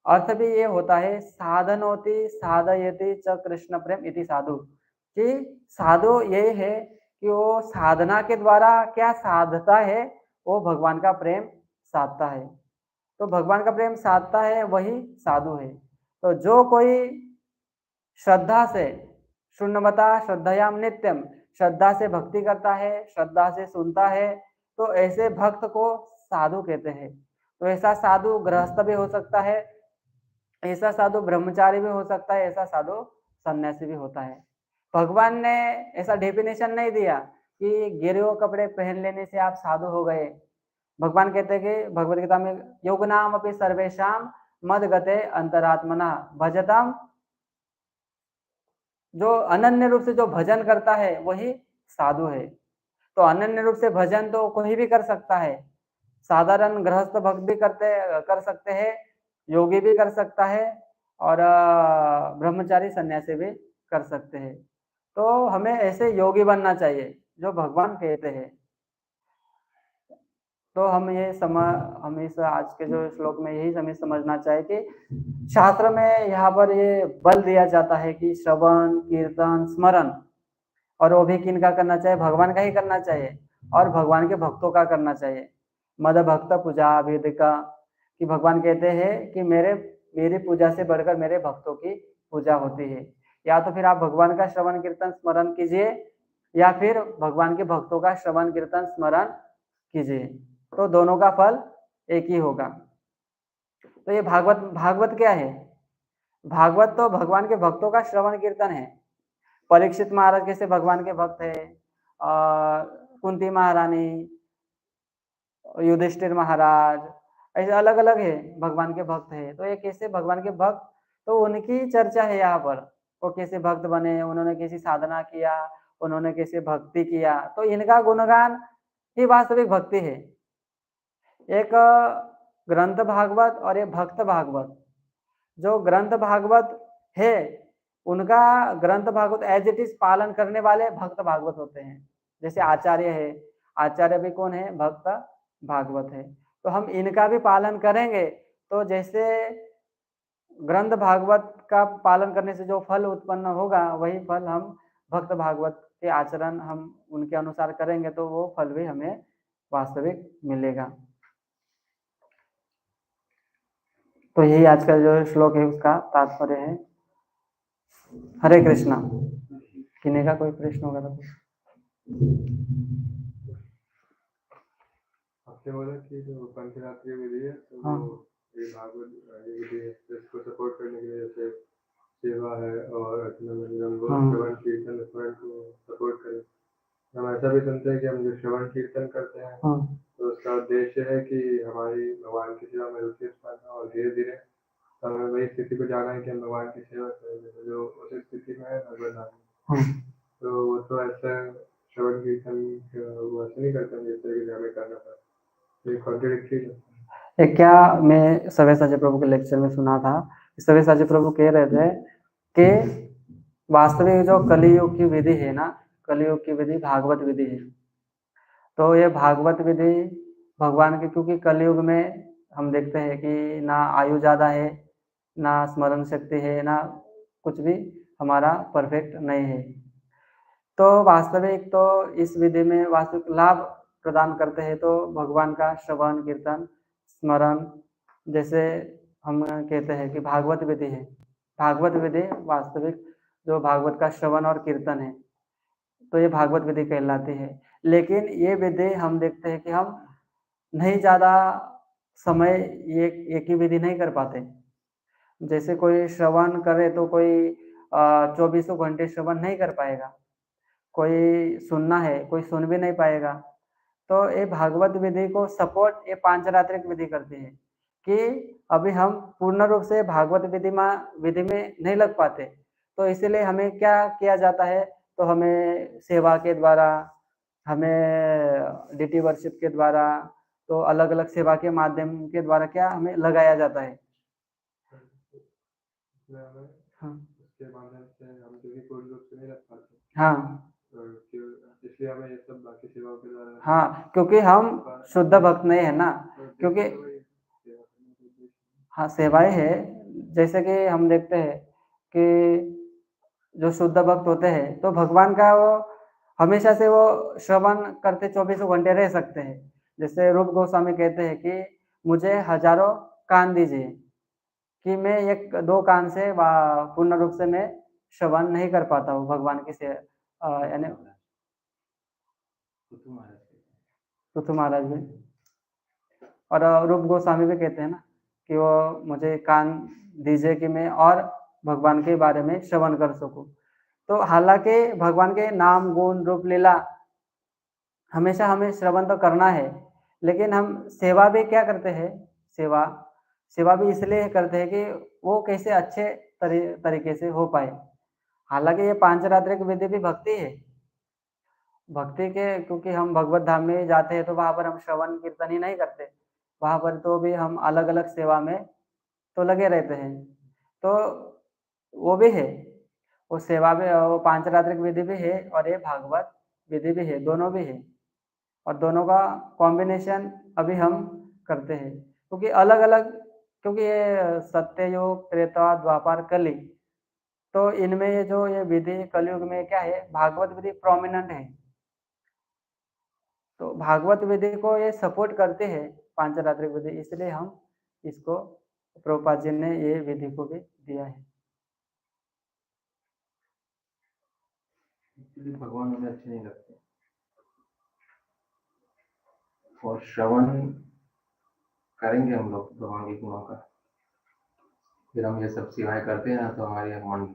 अर्थ भी ये होता है साधनोति साधयति च कृष्ण प्रेम इति साधु, कि साधु ये है कि वो साधना के द्वारा क्या साधता है? वो भगवान का प्रेम साधता है। तो भगवान का प्रेम साधता है वही साधु है। तो जो कोई श्रद्धा से शून्यमता श्रद्धयाम नित्यम, श्रद्धा से भक्ति करता है, श्रद्धा से सुनता है, तो ऐसे भक्त को साधु कहते हैं। तो ऐसा साधु गृहस्थ भी हो सकता है, ऐसा साधु ब्रह्मचारी भी हो सकता है, ऐसा साधु सन्यासी भी होता है। भगवान ने ऐसा डेफिनेशन नहीं दिया कि गिरे कपड़े पहन लेने से आप साधु हो गए। भगवान कहते हैं कि भगवद गीता में योग नाम अपनी सर्वेशाम मद गते अंतरात्मना भजतम, जो अनन्य रूप से जो भजन करता है वही साधु है। तो अनन्य रूप से भजन तो कोई भी कर सकता है, साधारण गृहस्थ भक्त भी कर सकते हैं, योगी भी कर सकता है, और ब्रह्मचारी सन्यासी भी कर सकते हैं। तो हमें ऐसे योगी बनना चाहिए जो भगवान कहते हैं। तो हम इस आज के जो श्लोक में यही हमें समझना चाहिए कि शास्त्र में यहाँ पर ये बल दिया जाता है कि श्रवण कीर्तन स्मरण, और वो भी किन का करना चाहिए, भगवान का ही करना चाहिए और भगवान के भक्तों का करना चाहिए। मद भक्त पूजा वेद का, कि भगवान कहते हैं कि मेरी पूजा से बढ़कर मेरे भक्तों की पूजा होती है। या तो फिर आप भगवान का श्रवण कीर्तन स्मरण कीजिए, या फिर भगवान के भक्तों का श्रवण कीर्तन स्मरण कीजिए, तो दोनों का फल एक ही होगा। तो ये भागवत क्या है? भागवत तो भगवान के भक्तों का श्रवण कीर्तन है। परीक्षित महाराज कैसे भगवान के भक्त है, कुंती महारानी, युधिष्ठिर महाराज, ऐसे अलग अलग है भगवान के भक्त है। तो ये कैसे भगवान के भक्त, तो उनकी चर्चा है यहाँ पर। वो कैसे भक्त बने, उन्होंने कैसी साधना किया, उन्होंने कैसे भक्ति किया, तो इनका गुणगान ही वास्तविक भक्ति है। एक ग्रंथ भागवत और एक भक्त भागवत। जो ग्रंथ भागवत है उनका ग्रंथ भागवत एज इट इज पालन करने वाले भक्त भागवत होते हैं। जैसे आचार्य है, आचार्य भी कौन है, भक्त भागवत है। तो हम इनका भी पालन करेंगे, तो जैसे ग्रंथ भागवत का पालन करने से जो फल उत्पन्न होगा वही फल हम भक्त भागवत के आचरण हम उनके अनुसार करेंगे, तो वो फल भी हमें वास्तविक मिलेगा। तो यही आज का जो श्लोक है उसका तात्पर्य है। हरे कृष्णा। किन्हीं का कोई प्रश्न होगा तो आपने बोला कि जो पंचरात्रि विधि है, तो हाँ। वो ये भागवत ये विधि है, इसको सपोर्ट करने के लिए जैसे सेवा है और श्रवण कीर्तन स्मरण को सपोर्ट करें। हम ऐसा भी सुनते हैं कि हम जो श्रवण कीर्तन करते हैं तो उसका उद्देश्य है कि हमारी भगवान की सेवा में रुचि उत्पन्न और धीरे धीरे हमें वही स्थिति को जाना है कि हम भगवान की सेवा करें, जो उस स्थिति में है भगवान। तो वो तो ऐसा श्रवण कीर्तन वो ऐसे नहीं करते जिस तरीके से हमें करना था, ये कॉन्ट्रडिक्टरी लगता है। क्या मैं सव्य साची प्रभु के लेक्चर में सुना था, सव्य साची प्रभु कह रहे थे कि वास्तविक जो कलियुग की विधि है ना, कलियुग की विधि भागवत विधि है। तो ये भागवत विधि भगवान की, क्योंकि कलयुग में हम देखते हैं कि ना आयु ज्यादा है, ना स्मरण शक्ति है, ना कुछ भी हमारा परफेक्ट नहीं है। तो वास्तविक तो इस विधि में वास्तविक लाभ प्रदान करते हैं तो भगवान का श्रवण कीर्तन स्मरण, जैसे हम कहते हैं कि भागवत विधि है। भागवत विधि वास्तविक जो भागवत का श्रवण और कीर्तन है, तो ये भागवत विधि कहलाती है। लेकिन ये विधि हम देखते हैं कि हम नहीं ज्यादा समय ये एक ही विधि नहीं कर पाते। जैसे कोई श्रवण करे तो कोई 24 घंटे श्रवण नहीं कर पाएगा, कोई सुनना है कोई सुन भी नहीं पाएगा। तो ये भागवत विधि को सपोर्ट ये पांचरात्रिक विधि करती है कि अभी हम पूर्ण रूप से भागवत विधि में नहीं लग पाते, तो इसीलिए हमें क्या किया जाता है, तो हमें सेवा के द्वारा, हमें डीटी वर्शिप के द्वारा, तो अलग अलग सेवा के माध्यम के द्वारा क्या हमें लगाया जाता है। हाँ, उसके माध्यम से हम जो भी पूर्ण रूप से नहीं रख पाते, हाँ, इसलिए हमें ये सब बाकी सेवाओं के द्वारा, हाँ, क्योंकि हम शुद्ध भक्त नहीं है ना, क्योंकि हाँ सेवाएं है। जैसे कि हम देखते हैं कि जो शुद्ध भक्त होते हैं तो भगवान का वो हमेशा से वो श्रवण करते 24 घंटे रह सकते हैं। जैसे रूप गोस्वामी कहते हैं कि मुझे हजारों कान दीजिए कि मैं एक दो कान से पूर्ण रूप से मैं श्रवण नहीं कर पाता हूँ भगवान की से यानी पृथु महाराज भी और रूप गोस्वामी भी कहते हैं ना कि वो मुझे कान दीजिए कि मैं और भगवान के बारे में श्रवण कर सकूं। तो हालांकि भगवान के नाम गुण रूप लीला हमेशा हमें श्रवण तो करना है, लेकिन हम सेवा भी क्या करते हैं, सेवा भी इसलिए करते हैं कि वो कैसे अच्छे तरीके से हो पाए। हालांकि ये पांचरात्रिक विधि भी भक्ति है, भक्ति के, क्योंकि हम भगवत धाम में जाते हैं तो वहां पर हम श्रवण कीर्तन ही नहीं करते, वहां पर तो भी हम अलग अलग सेवा में तो लगे रहते हैं। तो वो भी है, वो सेवा भी, वो पांचरात्रिक विधि भी है और ये भागवत विधि भी है, दोनों भी है और दोनों का कॉम्बिनेशन अभी हम करते हैं। क्योंकि अलग अलग, क्योंकि ये सत्ययुग त्रेता द्वापर कली, तो इनमें ये जो ये विधि कलयुग में क्या है, भागवत विधि प्रोमिनेंट है, तो भागवत विधि को ये सपोर्ट करते हैं पांचरात्रिक विधि, इसलिए हम इसको प्रभुपाद जी ने ये विधि को भी दिया है। भगवान हमें अच्छे नहीं लगते और श्रवण करेंगे हम लोग भगवान के गुणों का, फिर हम ये सब सेवाएं करते हैं ना तो हमारे मन,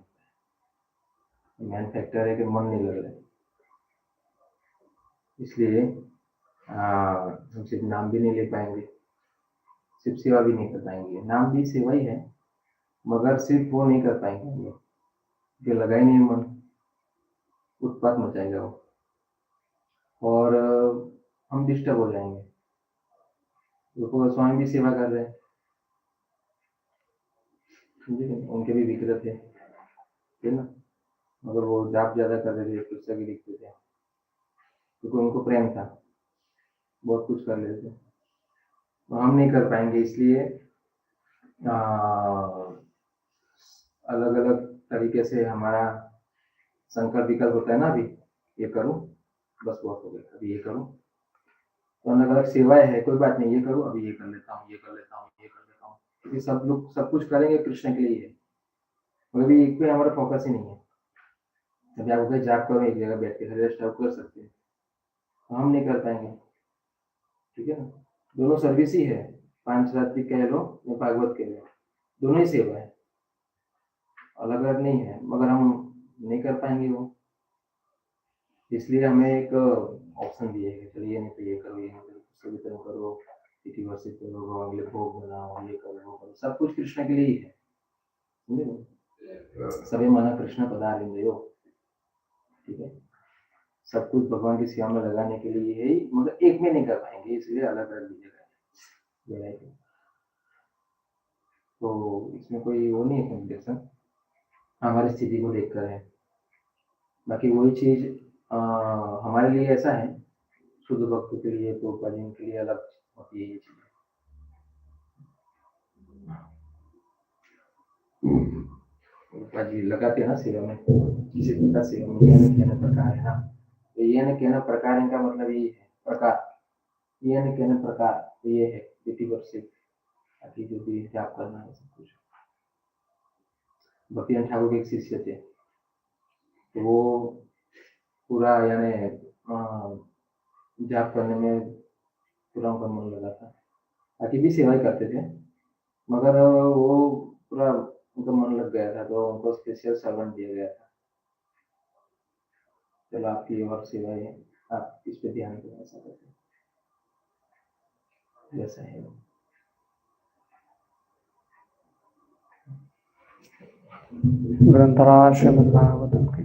मेन फैक्टर है कि मन नहीं लग रहा, इसलिए हम सिर्फ नाम भी नहीं ले पाएंगे, सिर्फ सेवा भी नहीं कर पाएंगे। नाम भी सेवा ही है मगर सिर्फ वो नहीं कर पाएंगे हम लोग, कि लगा ही नहीं मन, उत्पात मचाएगा वो और हम डिस्टर्ब हो जाएंगे। वो स्वयं भी सेवा कर रहे हैं, उनके भी विकृत है ना, मगर वो जाप ज्यादा कर रहे थे, पुस्तक भी लिखते थे क्योंकि उनको प्रेम था, बहुत कुछ कर लेते, तो हम नहीं कर पाएंगे। इसलिए अलग अलग तरीके से हमारा संकल्प विकल्प होता है ना, अभी ये करूं बस बहुत हो गया, अभी ये करूं, तो अलग अलग सेवाएं है, कोई बात नहीं, ये करूं अभी ये कर लेता हूँ, ये कर लेता हूँ, ये कर लेता हूँ, क्योंकि सब लोग सब कुछ करेंगे कृष्ण के लिए है, मगर भी एक पे हमारा फोकस ही नहीं है। अभी आप उधर जाप करो एक जगह बैठ के रेस्ट आप कर सकते हैं, तो हम नहीं कर पाएंगे, ठीक है ना। दोनों सर्विस ही है, पांचरात्रिक कह लो या भागवत कह लो, दोनों ही सेवा है, अलग अलग नहीं है, मगर हम नहीं कर पाएंगे वो, इसलिए हमें एक ऑप्शन दिए है, चलिए नहीं तो ये करो, ये नहीं करो, पुस्तक वितरण करो, तिथि वर्षित करो, अगले भोग बनाओ, ये करो वो करो, सब कुछ कृष्ण के लिए ही है, सभी मना कृष्ण पदारविंदयो, ठीक है, सब कुछ भगवान की सेवा में लगाने के लिए है, मगर एक में नहीं कर पाएंगे, इसलिए अलग अलग दिए गए। तो इसमें कोई वो नहीं है कंपटीशन, हमारी स्थिति को देखकर है। बाकी वही चीज हमारे लिए ऐसा है, शुद्ध भक्तों के लिए तो भजन के लिए अलग होती है ये चीज। लगाते हैं ना सेवा में, किसी प्रकार सेवा में यह कहना प्रकार है ना, तो ये न कहना प्रकार, इनका मतलब ये है प्रकार, ये न कहना प्रकार, तो ये है तिथि वर्षित आदि जो भी जाप करना है सब कुछ। भक्ति ठाकुर के एक शिष्य थे, तो वो पूरा यानी जाप करने में पूरा उनका मन लगा था, बाकी भी सेवा करते थे, मगर वो पूरा उनका मन लग गया था, तो उनको स्पेशल सर्वेंट दिया गया था, चलो आपकी और सेवा है, आप इस पे ध्यान दें, ऐसा करते जैसा है। ग्रंथराज श्रीमद् भागवतम की